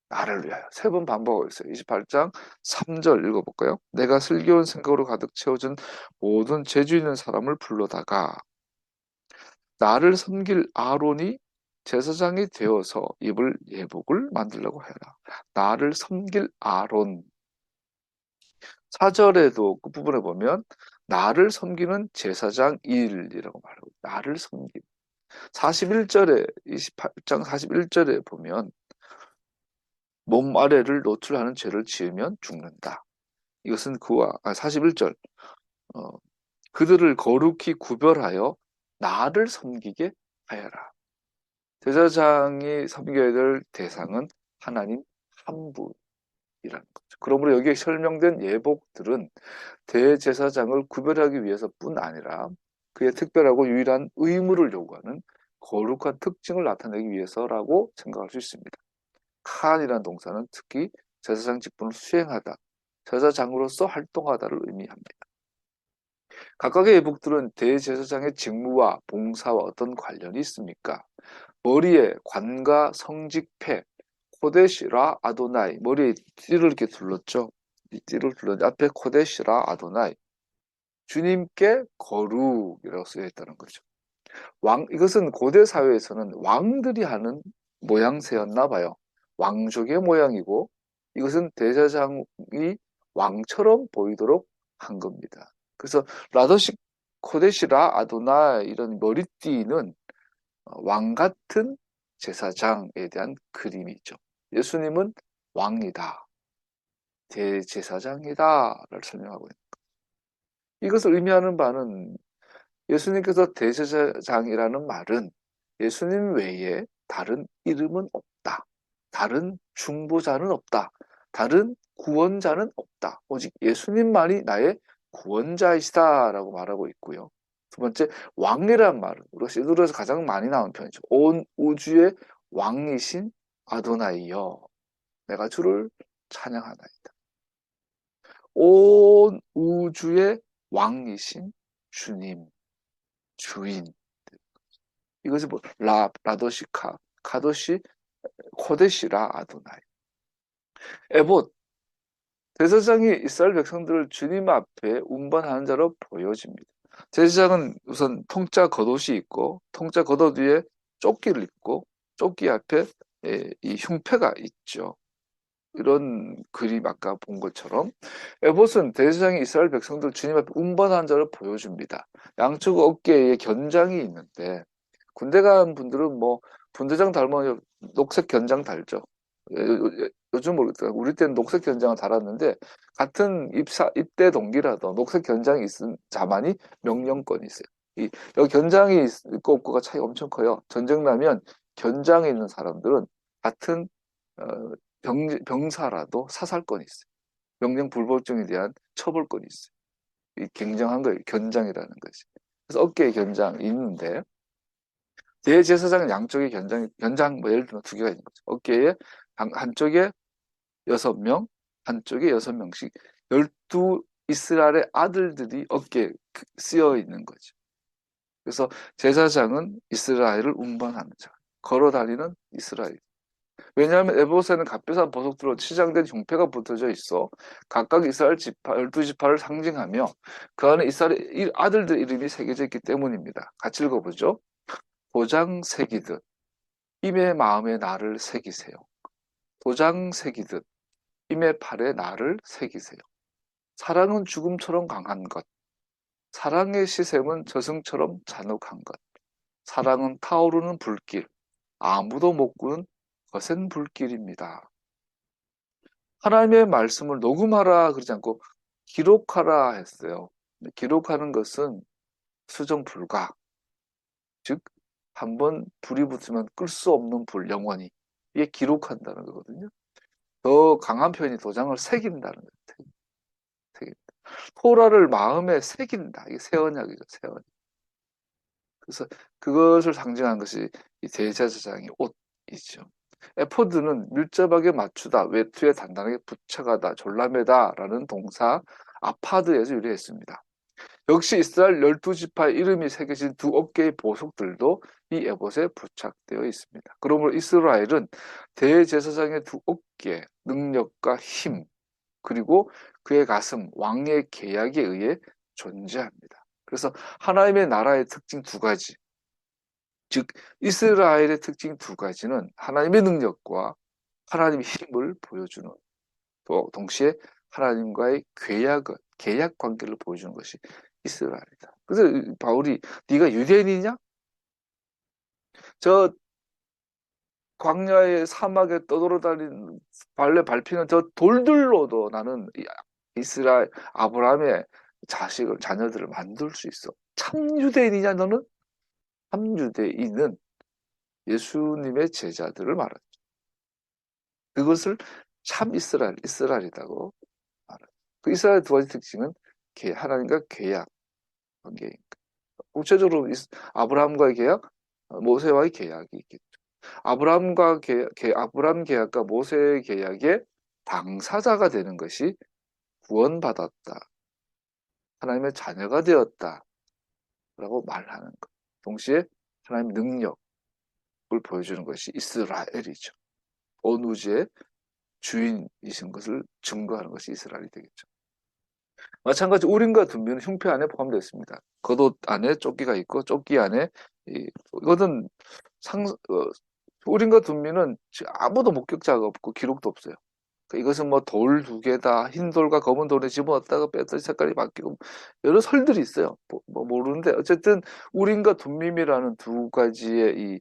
나를 위하여 세 번 반복하고 있어요. 28장 3절 읽어볼까요? 내가 슬기로운 생각으로 가득 채워진 모든 재주 있는 사람을 불러다가 나를 섬길 아론이 제사장이 되어서 입을 예복을 만들려고 해라. 나를 섬길 아론. 4절에도 그 부분에 보면 나를 섬기는 제사장 일이라고 말하고 나를 섬김. 41절에 28장 41절에 보면 몸 아래를 노출하는 죄를 지으면 죽는다. 이것은 41절 그들을 거룩히 구별하여 나를 섬기게 하여라. 제사장이 섬겨야 될 대상은 하나님 한 분이라는 거죠. 그러므로 여기에 설명된 예복들은 대제사장을 구별하기 위해서뿐 아니라 그의 특별하고 유일한 의무를 요구하는 거룩한 특징을 나타내기 위해서라고 생각할 수 있습니다. 칸이라는 동사는 특히 제사장 직분을 수행하다, 제사장으로서 활동하다를 의미합니다. 각각의 예복들은 대제사장의 직무와 봉사와 어떤 관련이 있습니까? 머리에 관과 성직패, 코데시라 아도나이, 머리에 띠를 이렇게 둘렀죠. 이 띠를 둘렀는데 앞에 코데시라 아도나이, 주님께 거룩이라고 쓰여 있다는 거죠. 이것은 고대 사회에서는 왕들이 하는 모양새였나 봐요. 왕족의 모양이고 이것은 대제사장이 왕처럼 보이도록 한 겁니다. 그래서 라더시 코데시라 아도나 이런 머리띠는 왕 같은 제사장에 대한 그림이죠. 예수님은 왕이다, 대제사장이다를 설명하고 있는 거예요. 이것을 의미하는 바는 예수님께서 대제사장이라는 말은 예수님 외에 다른 이름은 없다. 다른 중보자는 없다. 다른 구원자는 없다. 오직 예수님만이 나의 구원자이시다라고 말하고 있고요. 두 번째, 왕이란 말은 우리가 시드로에서 가장 많이 나온 편이죠. 온 우주의 왕이신 아도나이여, 내가 주를 찬양하나이다. 온 우주의 왕이신 주님, 주인. 이것이 라도시카, 카도시, 코데시라 아도나이. 에봇, 제사장이 이스라엘 백성들을 주님 앞에 운반하는 자로 보여집니다. 제사장은 우선 통짜 겉옷이 있고 통짜 겉옷 위에 조끼를 입고 조끼 앞에 이 흉패가 있죠. 이런 그림 아까 본 것처럼 에봇은 대제사장이 이스라엘 백성들 주님 앞에 운반하는 자를 보여줍니다. 양쪽 어깨에 견장이 있는데 군대 간 분들은 뭐 분대장 닮으면 녹색 견장 달죠. 요즘 모르겠어요. 우리 때는 녹색 견장을 달았는데 같은 입대 동기라도 녹색 견장이 있은 자만이 명령권이 있어요. 여기 견장이 있고 없고가 차이 엄청 커요. 전쟁 나면 견장에 있는 사람들은 같은 어, 병사라도 사살권이 있어요. 명령 불복종에 대한 처벌권이 있어요. 경장한 거예요. 견장이라는 거지. 그래서 어깨에 견장이 있는데 대제사장은 양쪽에 견장 뭐 예를 들면 두 개가 있는 거죠. 어깨에 한쪽에 6명, 한쪽에 6명씩 12 이스라엘의 아들들이 어깨에 쓰여 있는 거죠. 그래서 제사장은 이스라엘을 운반하는 자, 걸어 다니는 이스라엘. 왜냐하면 에봇에는 값비싼 보석들로 치장된 종패가 붙어져 있어 각각 이스라엘 지파 12지파를 상징하며 그 안에 이스라엘 아들들 이름이 새겨져 있기 때문입니다. 같이 읽어보죠. 도장 새기듯 임의 마음에 나를 새기세요. 도장 새기듯 임의 팔에 나를 새기세요. 사랑은 죽음처럼 강한 것, 사랑의 시샘은 저승처럼 잔혹한 것, 사랑은 타오르는 불길, 아무도 못 꾸는 거센 불길입니다. 하나님의 말씀을 녹음하라 그러지 않고 기록하라 했어요. 기록하는 것은 수정 불가, 즉 한번 불이 붙으면 끌 수 없는 불, 영원히. 이게 기록한다는 거거든요. 더 강한 표현이 도장을 새긴다는 거예요. 새긴다. 토라를 마음에 새긴다. 이게 새 언약이죠. 새 언약. 그래서 그것을 상징하는 것이 이 대제사장의 옷이죠. 에포드는 밀접하게 맞추다, 외투에 단단하게 부착하다, 졸라매다라는 동사 아파드에서 유래했습니다. 역시 이스라엘 12지파의 이름이 새겨진 두 어깨의 보석들도 이 에봇에 부착되어 있습니다. 그러므로 이스라엘은 대제사장의 두 어깨, 능력과 힘, 그리고 그의 가슴, 왕의 계약에 의해 존재합니다. 그래서 하나님의 나라의 특징 두 가지, 즉 이스라엘의 특징 두 가지는 하나님의 능력과 하나님의 힘을 보여주는, 또 동시에 하나님과의 계약 관계를 보여주는 것이 이스라엘이다. 그래서 바울이 네가 유대인이냐? 저 광야의 사막에 떠돌아다니는 발레 밟히는 저 돌들로도 나는 이스라엘 아브라함의 자녀들을 만들 수 있어. 참 유대인이냐 너는? 참 유대인은 예수님의 제자들을 말하죠. 그것을 참 이스라엘이라고 말하죠. 그 이스라엘 두 가지 특징은 하나님과 계약 관계. 구체적으로 아브라함과의 계약, 모세와의 계약이 있겠죠. 아브라함 계약과 모세의 계약의 당사자가 되는 것이 구원받았다, 하나님의 자녀가 되었다라고 말하는 것. 동시에 하나님의 능력을 보여주는 것이 이스라엘이죠. 온 우주의 주인이신 것을 증거하는 것이 이스라엘이 되겠죠. 마찬가지 우림과 둠비는 흉패 안에 포함되어 있습니다. 겉옷 안에 조끼가 있고 조끼 안에 이것은 우림과 둠비는 아무도 목격자가 없고 기록도 없어요. 이것은 뭐 돌 두 개다, 흰 돌과 검은 돌에 집어넣었다가 뺐더니 색깔이 바뀌고 여러 설들이 있어요. 뭐 모르는데 어쨌든 우림과 둠밈이라는 두 가지의 이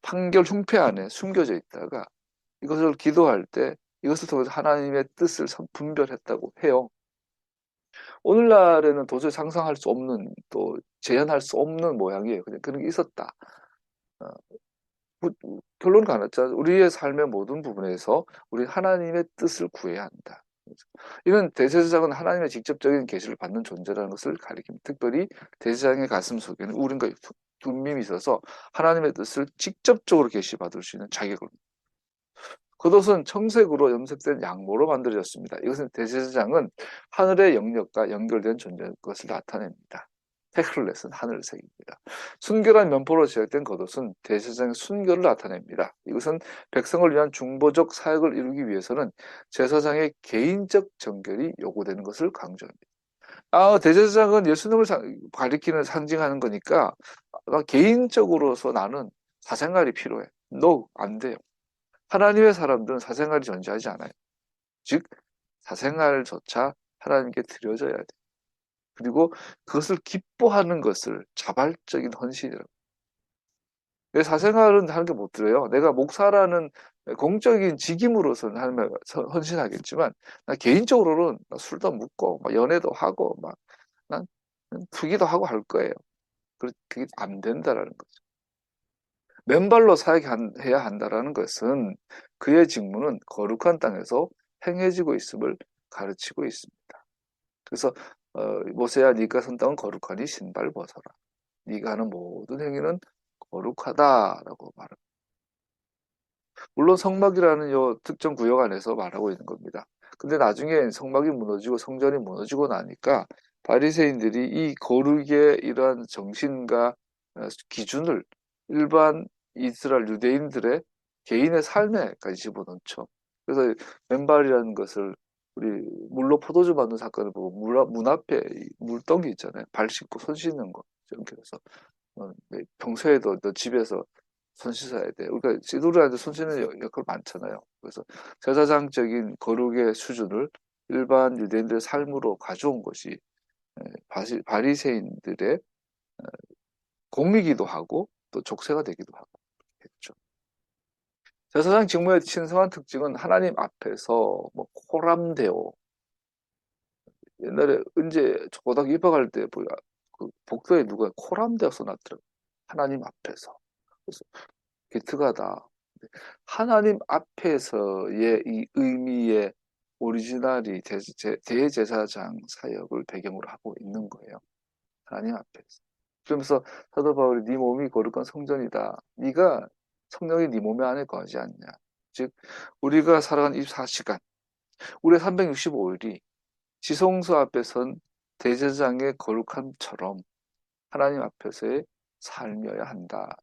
판결 흉패 안에 숨겨져 있다가 이것을 기도할 때 이것을 통해서 하나님의 뜻을 분별했다고 해요. 오늘날에는 도저히 상상할 수 없는, 또 재현할 수 없는 모양이에요. 그냥 그런 게 있었다. 어, 결론은 가났죠. 우리의 삶의 모든 부분에서 우리 하나님의 뜻을 구해야 한다. 이는 대제사장은 하나님의 직접적인 계시를 받는 존재라는 것을 가리킵니다. 특별히 대제사장의 가슴 속에는 우림과 둠밈이 있어서 하나님의 뜻을 직접적으로 계시받을 수 있는 자격을. 겉옷은 청색으로 염색된 양모로 만들어졌습니다. 이것은 대제사장은 하늘의 영역과 연결된 존재인 것을 나타냅니다. 테클렛은 하늘색입니다. 순결한 면포로 제작된 겉옷은 대제사장의 순결을 나타냅니다. 이것은 백성을 위한 중보적 사역을 이루기 위해서는 제사장의 개인적 정결이 요구되는 것을 강조합니다. 대제사장은 예수님을 가리키는 상징하는 거니까 개인적으로서 나는 사생활이 필요해. 너 안 돼요. 하나님의 사람들은 사생활이 존재하지 않아요. 즉 사생활조차 하나님께 드려져야 돼. 그리고 그것을 기뻐하는 것을 자발적인 헌신이라고. 내 사생활은 하나님께 못 드려요. 내가 목사라는 공적인 직임으로서는 하나님께 헌신하겠지만 나 개인적으로는 술도 묻고 막 연애도 하고 막 난 투기도 하고 할 거예요. 그게 안 된다라는 거죠. 맨발로 사역해야 한다라는 것은 그의 직무는 거룩한 땅에서 행해지고 있음을 가르치고 있습니다. 그래서 모세야 네가 선 땅은 거룩하니 신발 벗어라. 네가 하는 모든 행위는 거룩하다라고 말합니다. 물론 성막이라는 요 특정 구역 안에서 말하고 있는 겁니다. 근데 나중에 성막이 무너지고 성전이 무너지고 나니까 바리새인들이 이 거룩의 이러한 정신과 기준을 일반 이스라엘 유대인들의 개인의 삶에까지 집어넣죠. 그래서 맨발이라는 것을 우리 물로 포도주 만든 사건을 보고 문 앞에 물동이 있잖아요. 발 씻고 손 씻는 거. 그래서 평소에도 너 집에서 손 씻어야 돼. 그러니까 시도르한테 손 씻는 역할 많잖아요. 그래서 제사장적인 거룩의 수준을 일반 유대인들의 삶으로 가져온 것이 바리새인들의 공이기도 하고 또 족쇄가 되기도 하고 했죠. 제사장 직무의 신성한 특징은 하나님 앞에서 뭐 코람데오, 옛날에 언제 고등학교 입학할 때 그 복도에 누가 코람데오 써놨더라고요. 하나님 앞에서. 그래서 기특하다. 하나님 앞에서의 이 의미의 오리지널이 대제사장 사역을 배경으로 하고 있는 거예요. 하나님 앞에서. 그러면서 사도 바울이 네 몸이 거룩한 성전이다. 네가 성령이 네 몸에 안에 거하지 않냐. 즉 우리가 살아가는 24시간, 우리의 365일이 지성소 앞에 선 대제사장의 거룩함처럼 하나님 앞에서의 삶이어야 한다.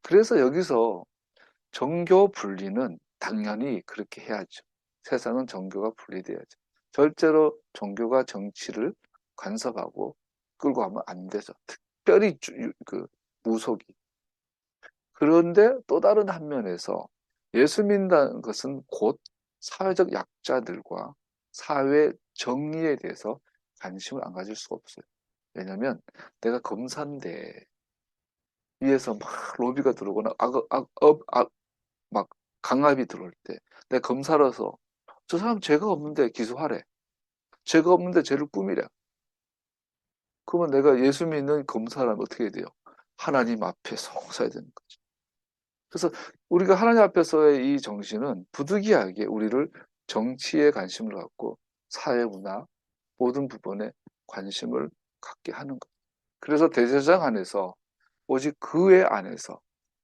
그래서 여기서 정교 분리는 당연히 그렇게 해야죠. 세상은 정교가 분리돼야죠. 절대로 종교가 정치를 간섭하고 끌고 가면 안 되죠. 특별히 무속이. 그런데 또 다른 한면에서 예수 믿는다는 것은 곧 사회적 약자들과 사회 정의에 대해서 관심을 안 가질 수가 없어요. 왜냐하면 내가 검사인데 위에서 막 로비가 들어오거나 막 강압이 들어올 때 내가 검사라서 저 사람 죄가 없는데 기소하래. 죄가 없는데 죄를 꾸미래. 그러면 내가 예수 믿는 검사라면 어떻게 해야 돼요? 하나님 앞에서 서야 되는 거죠. 그래서 우리가 하나님 앞에서의 이 정신은 부득이하게 우리를 정치에 관심을 갖고 사회 문화 모든 부분에 관심을 갖게 하는 거예요. 그래서 대제사장 안에서 오직 그의 안에서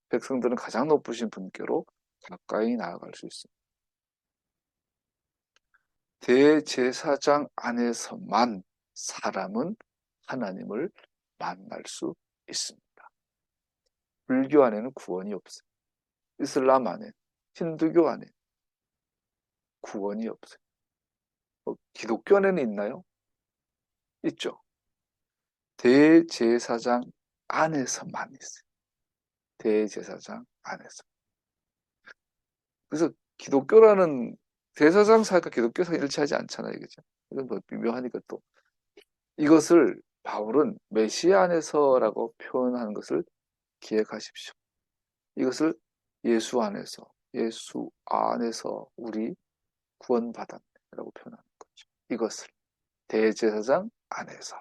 백성들은 가장 높으신 분께로 가까이 나아갈 수 있습니다. 대제사장 안에서만 사람은 하나님을 만날 수 있습니다. 불교 안에는 구원이 없어요. 이슬람 안에, 힌두교 안에 구원이 없어요. 기독교 안에는 있나요? 있죠. 대제사장 안에서만 있어요. 대제사장 안에서. 그래서 기독교라는 대제사장 사역과 기독교 사역 일치하지 않잖아요. 그죠? 이건 뭐 미묘하니까 또 이것을 바울은 메시아 안에서라고 표현하는 것을 기억하십시오. 이것을 예수 안에서 우리 구원받았다라고 표현하는 거죠. 이것을 대제사장 안에서.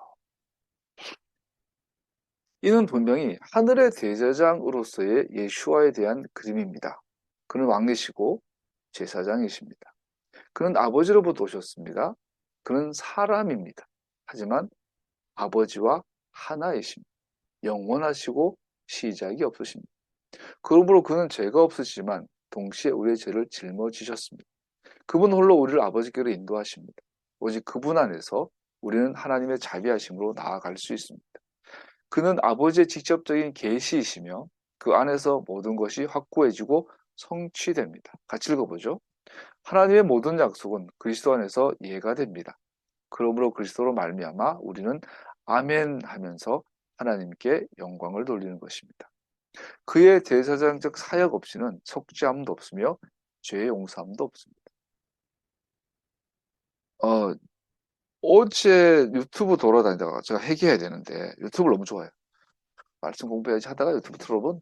이는 분명히 하늘의 대제사장으로서의 예수와에 대한 그림입니다. 그는 왕이시고 제사장이십니다. 그는 아버지로부터 오셨습니다. 그는 사람입니다. 하지만 아버지와 하나이십니다. 영원하시고 시작이 없으십니다. 그러므로 그는 죄가 없으시지만 동시에 우리의 죄를 짊어지셨습니다. 그분 홀로 우리를 아버지께로 인도하십니다. 오직 그분 안에서 우리는 하나님의 자비하심으로 나아갈 수 있습니다. 그는 아버지의 직접적인 계시이시며 그 안에서 모든 것이 확고해지고 성취됩니다. 같이 읽어보죠. 하나님의 모든 약속은 그리스도 안에서 이해가 됩니다. 그러므로 그리스도로 말미암아 우리는 아멘 하면서 하나님께 영광을 돌리는 것입니다. 그의 대제사장적 사역 없이는 속죄함도 없으며 죄의 용서함도 없습니다. 어제 유튜브 돌아다니다가 제가 회개해야 되는데 유튜브를 너무 좋아해요. 말씀 공부해야지 하다가 유튜브 틀어본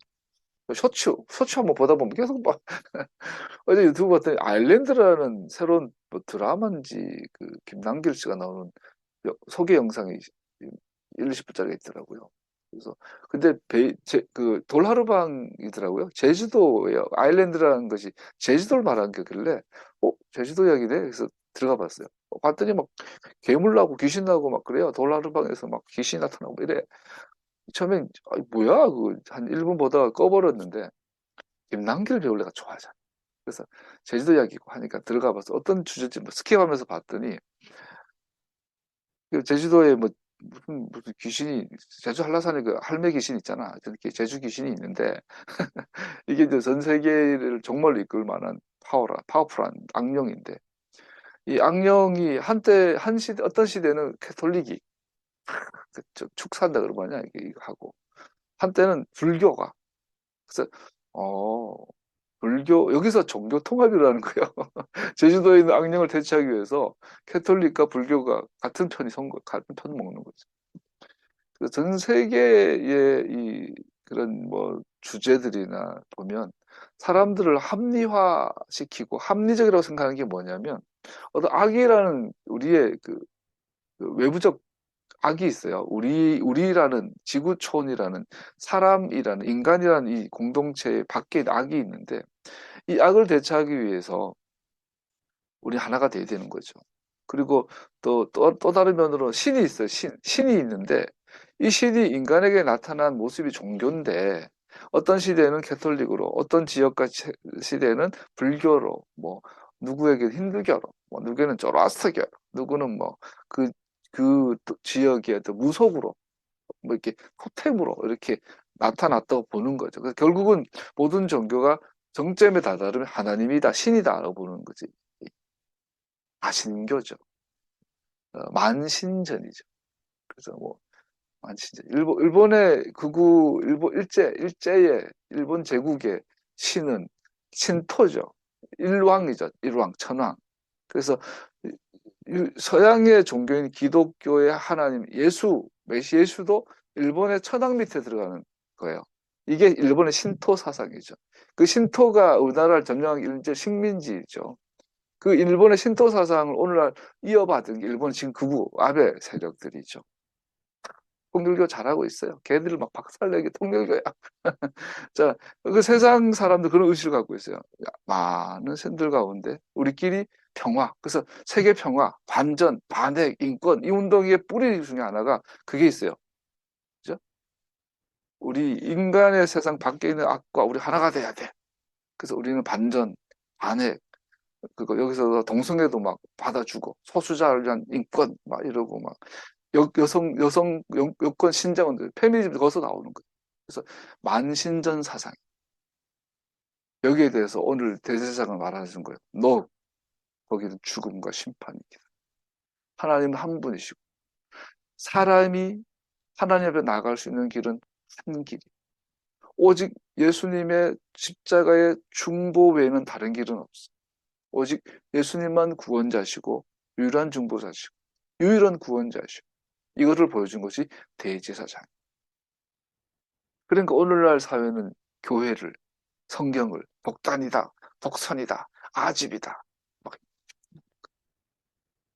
쇼츠 한번 보다 보면 계속 막 어제 유튜브 봤더니 아일랜드라는 새로운 뭐 드라마인지 그 김남길 씨가 나오는 소개 영상이 1, 20분짜리가 있더라고요. 그래서 근데 그 돌하루방이더라고요. 제주도예요. 아일랜드라는 것이 제주도를 말하는 거길래 제주도 이야기네. 그래서 들어가 봤어요. 봤더니 막 괴물 나고 귀신 나고 막 그래요. 돌나르방에서 막 귀신이 나타나고 이래. 처음엔 뭐야 한 1분 보다가 꺼버렸는데 김남길 배우를 내가 좋아하잖아. 그래서 제주도 이야기고 하니까 들어가 봐서 어떤 주제인지 뭐 스킵하면서 봤더니 그 제주도에 뭐 무슨 귀신이 제주 한라산에 그 할매 귀신 있잖아. 이렇게 제주 귀신이 있는데 이게 이제 전 세계를 정말로 이끌 만한 파워풀한 악령인데 이 악령이 한때 한 시대 어떤 시대는 캐톨릭이 축사한다 그러면 하냐 이게 하고 한때는 불교가 그래서 어 불교 여기서 종교 통합이라는 거예요. 제주도에 있는 악령을 퇴치하기 위해서 캐톨릭과 불교가 같은 편 먹는 거죠. 그래서 전 세계의 이 그런 뭐 주제들이나 보면 사람들을 합리화시키고 합리적이라고 생각하는 게 뭐냐면 어떤 악이라는 우리의 그 외부적 악이 있어요. 우리라는 지구촌이라는 사람이라는 인간이라는 이 공동체 밖에 악이 있는데 이 악을 대처하기 위해서 우리 하나가 돼야 되는 거죠. 그리고 또 다른 면으로 신이 있어요. 신이 있는데 이 신이 인간에게 나타난 모습이 종교인데 어떤 시대에는 캐톨릭으로 어떤 지역과 시대에는 불교로 뭐 누구에게는 힌두교로 뭐 누구에는 조로아스터교로 누구는 뭐 그 지역의 또 무속으로 뭐 이렇게 토템으로 이렇게 나타났다고 보는 거죠. 그래서 결국은 모든 종교가 정점에 다다르면 하나님이다, 신이다라고 보는 거지. 아신교죠. 만신전이죠. 그래서 뭐 만신전. 일본의 극우 일제의 일본 제국의 신은 신토죠. 일왕이죠. 일왕, 천왕. 그래서 서양의 종교인 기독교의 하나님 메시 예수도 일본의 천황 밑에 들어가는 거예요. 이게 일본의 신토 사상이죠. 그 신토가 우리나라를 점령한 일제 식민지죠. 그 일본의 신토 사상을 오늘날 이어받은 게 일본 지금 극우 아베 세력들이죠. 통일교 잘하고 있어요. 걔들 막 박살내기 통일교야. 자, 그 세상 사람들 그런 의식을 갖고 있어요. 많은 샌들 가운데 우리끼리 평화. 그래서 세계 평화, 반전, 반핵, 인권 이 운동의 뿌리 중에 하나가 그게 있어요. 그죠? 우리 인간의 세상 밖에 있는 악과 우리 하나가 돼야 돼. 그래서 우리는 반전, 반핵, 그거 여기서 동성애도 막 받아주고 소수자를 위한 인권 막 이러고 막 여성 여권 신자원들 페미니즘도 거기서 나오는 거예요. 그래서 만신전 사상 여기에 대해서 오늘 대제사장을 말하는 거예요. 너 거기는 죽음과 심판이다. 하나님은 한 분이시고 사람이 하나님 앞에 나갈 수 있는 길은 한 길이 오직 예수님의 십자가의 중보 외에는 다른 길은 없어. 오직 예수님만 구원자시고 유일한 중보자시고 유일한 구원자시고 이거를 보여준 것이 대제사장. 그러니까 오늘날 사회는 교회를 성경을 독단이다, 독선이다, 아집이다. 막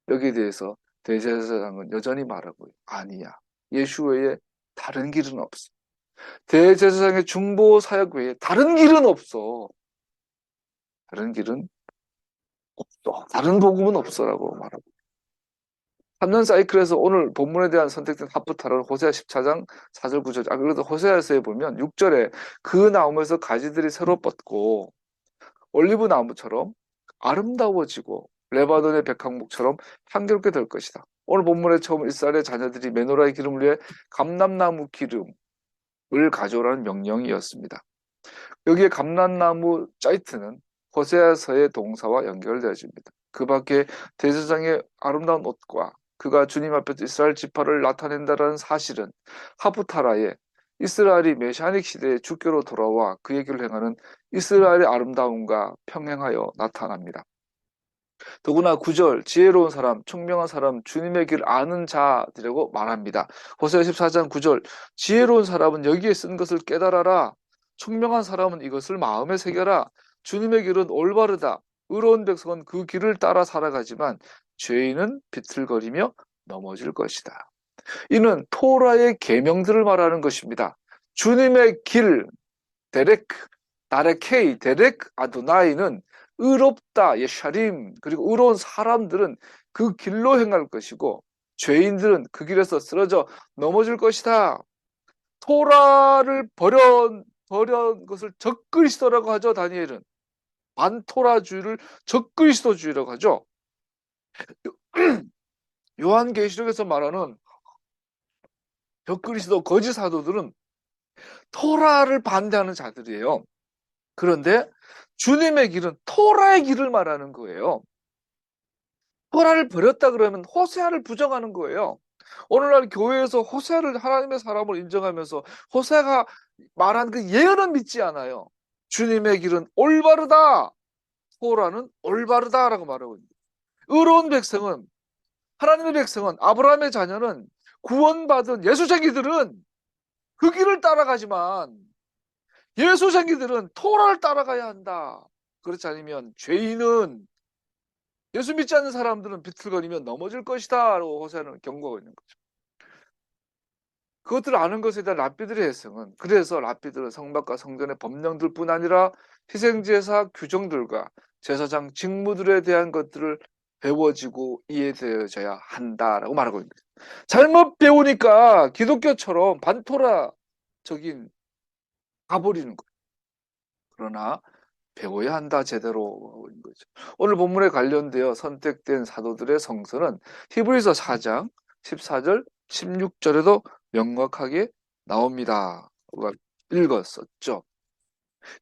여기에 대해서 대제사장은 여전히 말하고 아니야. 예수 외에 다른 길은 없어. 대제사장의 중보 사역 외에 다른 길은 없어. 다른 길은 없어. 다른 복음은 없어라고 말하고. 3년 사이클에서 오늘 본문에 대한 선택된 합부타를 호세아 14장 4절 9절. 그래도 호세아서에 보면 6절에 그 나무에서 가지들이 새로 뻗고 올리브 나무처럼 아름다워지고 레바논의 백향목처럼 향기롭게 될 것이다. 오늘 본문에 처음 이스라엘의 자녀들이 메노라의 기름을 위해 감람나무 기름을 가져오라는 명령이었습니다. 여기에 감람나무 짜이트는 호세아서의 동사와 연결되어집니다. 그 밖에 대제사장의 아름다운 옷과 그가 주님 앞에서 이스라엘 지파를 나타낸다는 사실은 하프타라의 이스라엘이 메시아닉 시대의 주교로 돌아와 그의 길을 행하는 이스라엘의 아름다움과 평행하여 나타납니다. 더구나 9절 지혜로운 사람, 총명한 사람, 주님의 길을 아는 자들이라고 말합니다. 호세아 14장 9절 지혜로운 사람은 여기에 쓴 것을 깨달아라. 총명한 사람은 이것을 마음에 새겨라. 주님의 길은 올바르다. 의로운 백성은 그 길을 따라 살아가지만 죄인은 비틀거리며 넘어질 것이다. 이는 토라의 계명들을 말하는 것입니다. 주님의 길, 데렉 아도나이는 의롭다, 예샤림, 그리고 의로운 사람들은 그 길로 행할 것이고 죄인들은 그 길에서 쓰러져 넘어질 것이다. 토라를 버려 것을 적그리스도라고 하죠. 다니엘은 반토라주의를 적그리스도주의라고 하죠. 요한계시록에서 말하는 적그리스도 거짓 사도들은 토라를 반대하는 자들이에요. 그런데 주님의 길은 토라의 길을 말하는 거예요. 토라를 버렸다 그러면 호세아를 부정하는 거예요. 오늘날 교회에서 호세아를 하나님의 사람을 인정하면서 호세아가 말한 그 예언은 믿지 않아요. 주님의 길은 올바르다. 토라는 올바르다라고 말하고 있습니다. 의로운 백성은 하나님의 백성은 아브라함의 자녀는 구원받은 예수쟁이들은 그 길을 따라가지만 예수쟁이들은 토라를 따라가야 한다. 그렇지 않으면 죄인은 예수 믿지 않는 사람들은 비틀거리면 넘어질 것이다 라고 호세아는 경고하고 있는 거죠. 그것들을 아는 것에 대한 랍비들의 해석은 그래서 랍비들은 성막과 성전의 법령들뿐 아니라 희생제사 규정들과 제사장 직무들에 대한 것들을 배워지고 이해되어져야 한다라고 말하고 있는 거죠. 잘못 배우니까 기독교처럼 반토라적인 가버리는 거예요. 그러나 배워야 한다 제대로 하고 있는 거죠. 오늘 본문에 관련되어 선택된 사도들의 성서는 히브리서 4장 14절 16절에도 명확하게 나옵니다. 우리가 읽었었죠.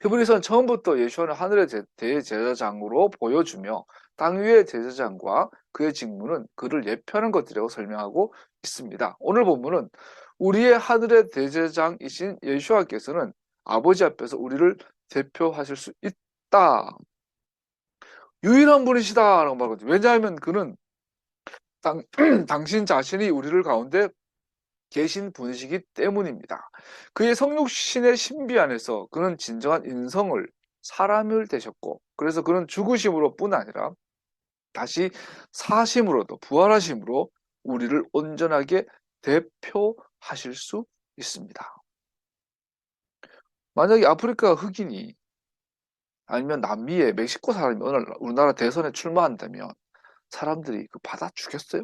히브리서는 처음부터 예수와는 하늘의 대제사장으로 보여주며 땅 위의 제사장과 그의 직무는 그를 예표하는 것들이라고 설명하고 있습니다. 오늘 본문은 우리의 하늘의 대제사장이신 예수와께서는 아버지 앞에서 우리를 대표하실 수 있다. 유일한 분이시다라고 말하거든요. 왜냐하면 그는 당신 자신이 우리를 가운데 계신 분이시기 때문입니다. 그의 성육신의 신비 안에서 그는 진정한 인성을 사람을 되셨고 그래서 그는 죽으심으로 뿐 아니라 다시 사심으로도 부활하심으로 우리를 온전하게 대표하실 수 있습니다. 만약에 아프리카 흑인이 아니면 남미의 멕시코 사람이 오늘 우리나라 대선에 출마한다면 사람들이 그 받아 주겠어요?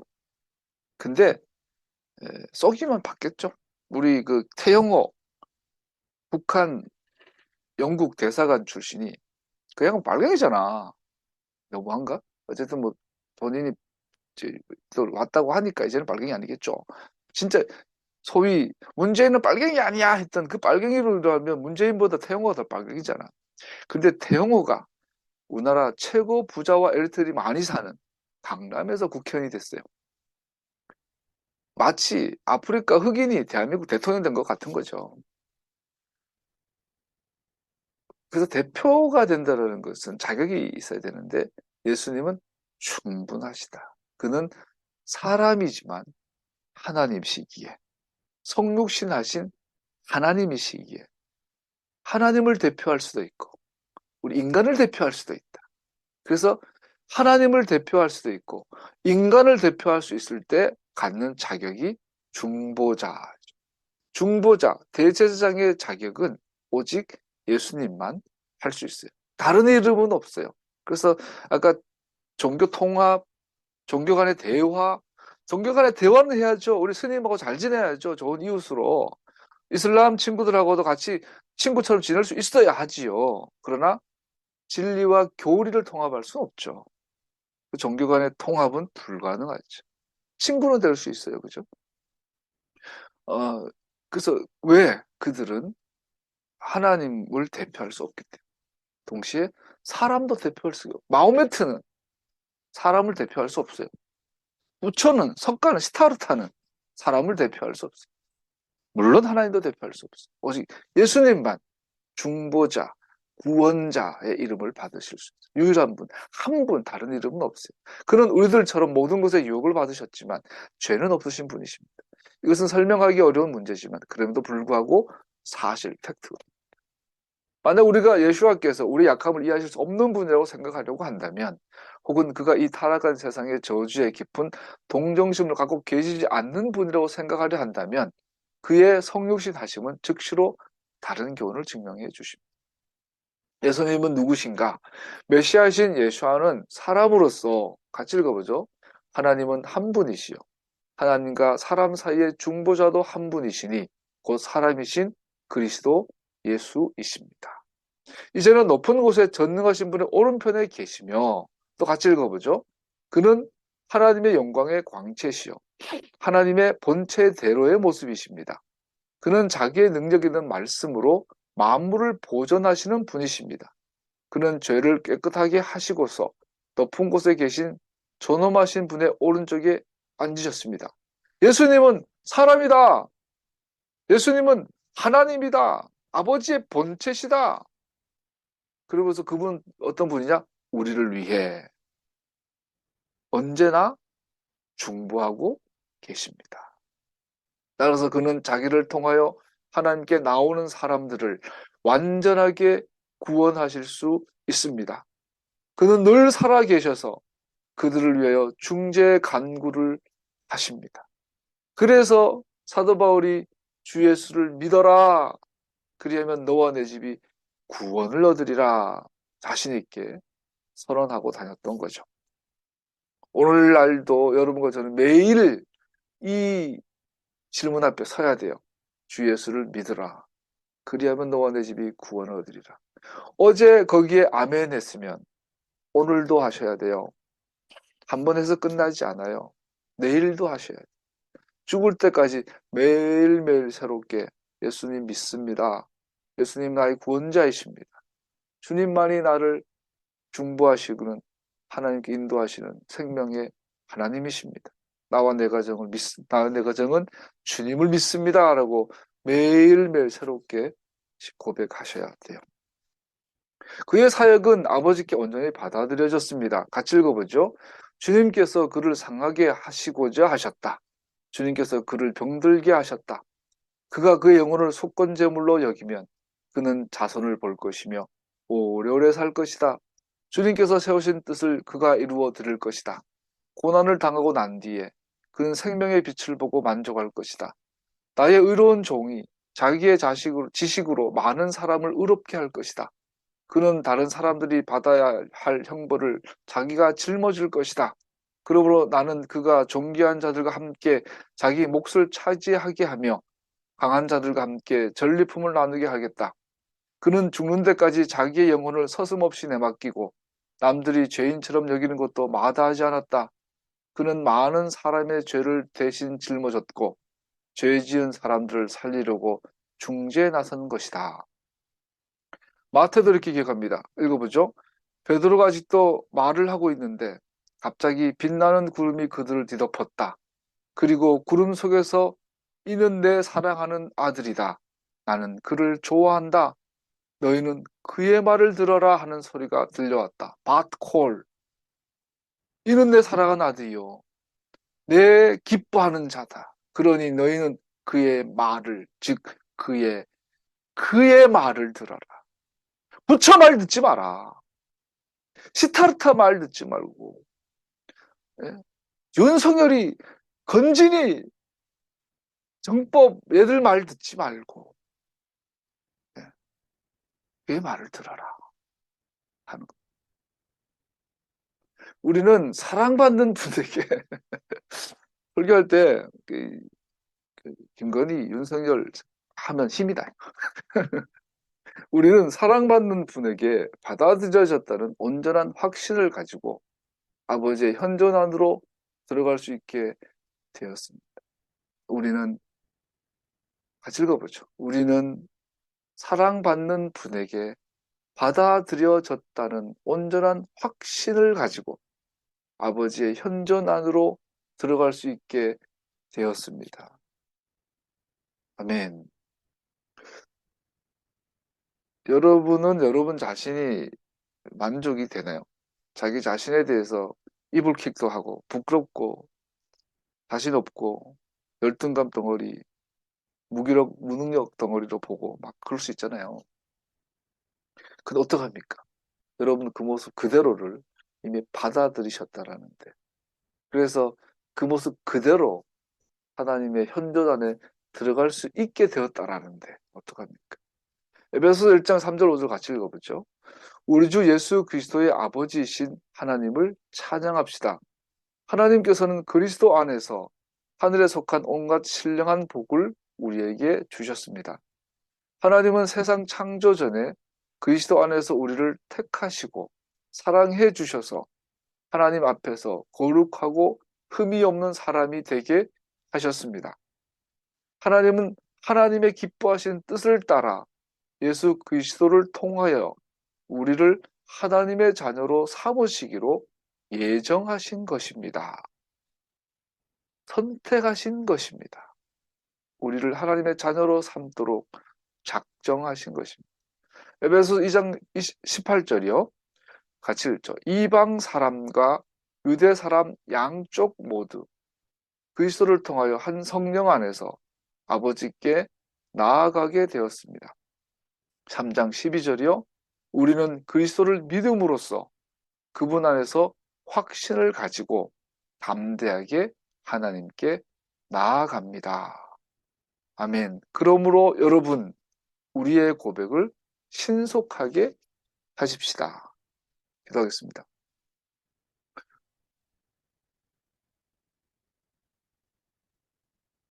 근데 쏘기만 받겠죠. 우리 그 태영호 북한 영국 대사관 출신이 그 양은 빨갱이잖아. 너무한가? 어쨌든 뭐 본인이 또 왔다고 하니까 이제는 빨갱이 아니겠죠. 진짜 소위 문재인은 빨갱이 아니야 했던 그 빨갱이로라면 문재인보다 태영호가 더 빨갱이잖아. 근데 태영호가 우리나라 최고 부자와 엘리트들이 많이 사는 강남에서 국회의원이 됐어요. 마치 아프리카 흑인이 대한민국 대통령 된 것 같은 거죠. 그래서 대표가 된다는 것은 자격이 있어야 되는데 예수님은 충분하시다. 그는 사람이지만 하나님이시기에 성육신하신 하나님이시기에 하나님을 대표할 수도 있고 우리 인간을 대표할 수도 있다. 그래서 하나님을 대표할 수도 있고 인간을 대표할 수 있을 때 갖는 자격이 중보자. 중보자, 대제사장의 자격은 오직 예수님만 할 수 있어요. 다른 이름은 없어요. 그래서 아까 종교 통합, 종교 간의 대화, 종교 간의 대화는 해야죠. 우리 스님하고 잘 지내야죠. 좋은 이웃으로. 이슬람 친구들하고도 같이 친구처럼 지낼 수 있어야 하지요. 그러나 진리와 교리를 통합할 수는 없죠. 그 종교 간의 통합은 불가능하죠. 친구는 될 수 있어요. 그죠? 그래서 왜 그들은 하나님을 대표할 수 없기 때문에 동시에 사람도 대표할 수가 없어요. 마호메트는 사람을 대표할 수 없어요. 부처는 석가는 시타르타는 사람을 대표할 수 없어요. 물론 하나님도 대표할 수 없어요. 오직 예수님만 중보자, 구원자의 이름을 받으실 수 있어요. 유일한 분, 한 분 다른 이름은 없어요. 그는 우리들처럼 모든 것에 유혹을 받으셨지만 죄는 없으신 분이십니다. 이것은 설명하기 어려운 문제지만 그럼에도 불구하고 사실 팩트가 만약 우리가 예수와께서 우리 약함을 이해하실 수 없는 분이라고 생각하려고 한다면 혹은 그가 이 타락한 세상의 저주에 깊은 동정심을 갖고 계시지 않는 분이라고 생각하려 한다면 그의 성육신 하심은 즉시로 다른 교훈을 증명해 주십니다. 예수님은 누구신가? 메시아신 예수와는 사람으로서 같이 읽어보죠. 하나님은 한 분이시요 하나님과 사람 사이의 중보자도 한 분이시니 곧 사람이신 그리스도 예수이십니다. 이제는 높은 곳에 전능하신 분의 오른편에 계시며, 또 같이 읽어보죠. 그는 하나님의 영광의 광채시요 하나님의 본체대로의 모습이십니다. 그는 자기의 능력 있는 말씀으로 만물을 보존하시는 분이십니다. 그는 죄를 깨끗하게 하시고서 높은 곳에 계신 존엄하신 분의 오른쪽에 앉으셨습니다. 예수님은 사람이다. 예수님은 하나님이다. 아버지의 본체시다. 그러면서 그분 어떤 분이냐? 우리를 위해 언제나 중보하고 계십니다. 따라서 그는 자기를 통하여 하나님께 나오는 사람들을 완전하게 구원하실 수 있습니다. 그는 늘 살아 계셔서 그들을 위하여 중재 간구를 하십니다. 그래서 사도 바울이 주 예수를 믿어라. 그리하면 너와 내 집이 구원을 얻으리라. 자신 있게 선언하고 다녔던 거죠. 오늘날도 여러분과 저는 매일 이 질문 앞에 서야 돼요. 주 예수를 믿으라. 그리하면 너와 내 집이 구원을 얻으리라. 어제 거기에 아멘 했으면 오늘도 하셔야 돼요. 한 번 해서 끝나지 않아요. 내일도 하셔야 돼요. 죽을 때까지 매일매일 새롭게 예수님 믿습니다. 예수님 나의 구원자이십니다. 주님만이 나를 중보하시고는 하나님께 인도하시는 생명의 하나님이십니다. 나와 내 가정은 주님을 믿습니다. 라고 매일매일 새롭게 고백하셔야 돼요. 그의 사역은 아버지께 온전히 받아들여졌습니다. 같이 읽어보죠. 주님께서 그를 상하게 하시고자 하셨다. 주님께서 그를 병들게 하셨다. 그가 그의 영혼을 속건제물로 여기면 그는 자손을 볼 것이며 오래오래 살 것이다. 주님께서 세우신 뜻을 그가 이루어 드릴 것이다. 고난을 당하고 난 뒤에 그는 생명의 빛을 보고 만족할 것이다. 나의 의로운 종이 자기의 지식으로 많은 사람을 의롭게 할 것이다. 그는 다른 사람들이 받아야 할 형벌을 자기가 짊어질 것이다. 그러므로 나는 그가 존귀한 자들과 함께 자기 몫을 차지하게 하며 강한 자들과 함께 전리품을 나누게 하겠다. 그는 죽는 데까지 자기의 영혼을 서슴없이 내맡기고 남들이 죄인처럼 여기는 것도 마다하지 않았다. 그는 많은 사람의 죄를 대신 짊어졌고 죄 지은 사람들을 살리려고 중재에 나선 것이다. 마태도 이렇게 기억합니다. 읽어보죠. 베드로가 아직도 말을 하고 있는데 갑자기 빛나는 구름이 그들을 뒤덮었다. 그리고 구름 속에서 이는 내 사랑하는 아들이다. 나는 그를 좋아한다. 너희는 그의 말을 들어라 하는 소리가 들려왔다. 밧콜. 이는 내 사랑하는 아들이요. 내 기뻐하는 자다. 그러니 너희는 그의 말을, 즉 그의 말을 들어라. 부처 말 듣지 마라. 시타르타 말 듣지 말고, 예? 윤석열이, 건진이, 정법 얘들 말 듣지 말고, 예? 그의 말을 들어라 하는 것. 우리는 사랑받는 분에게 설교할 때 김건희, 윤석열 하면 힘이 나요. 우리는 사랑받는 분에게 받아들여졌다는 온전한 확신을 가지고 아버지의 현존 안으로 들어갈 수 있게 되었습니다. 우리는 같이 읽어보죠. 우리는 사랑받는 분에게 받아들여졌다는 온전한 확신을 가지고 아버지의 현존 안으로 들어갈 수 있게 되었습니다. 아멘. 여러분은 여러분 자신이 만족이 되나요? 자기 자신에 대해서 이불킥도 하고 부끄럽고 자신 없고 열등감 덩어리, 무능력 덩어리로 보고 막 그럴 수 있잖아요. 근데 어떡합니까? 여러분 그 모습 그대로를 이미 받아들이셨다라는데, 그래서 그 모습 그대로 하나님의 현존 안에 들어갈 수 있게 되었다라는데 어떡합니까? 에베소서 1장 3절 5절 같이 읽어보죠. 우리 주 예수 그리스도의 아버지이신 하나님을 찬양합시다. 하나님께서는 그리스도 안에서 하늘에 속한 온갖 신령한 복을 우리에게 주셨습니다. 하나님은 세상 창조 전에 그리스도 안에서 우리를 택하시고 사랑해 주셔서 하나님 앞에서 거룩하고 흠이 없는 사람이 되게 하셨습니다. 하나님은 하나님의 기뻐하신 뜻을 따라 예수 그리스도를 통하여 우리를 하나님의 자녀로 삼으시기로 예정하신 것입니다. 선택하신 것입니다. 우리를 하나님의 자녀로 삼도록 작정하신 것입니다. 에베소 2장 18절이요. 같이 읽죠. 이방 사람과 유대 사람 양쪽 모두 그리스도를 통하여 한 성령 안에서 아버지께 나아가게 되었습니다. 3장 12절이요. 우리는 그리스도를 믿음으로써 그분 안에서 확신을 가지고 담대하게 하나님께 나아갑니다. 아멘. 그러므로 여러분, 우리의 고백을 신속하게 하십시다. 기도하겠습니다.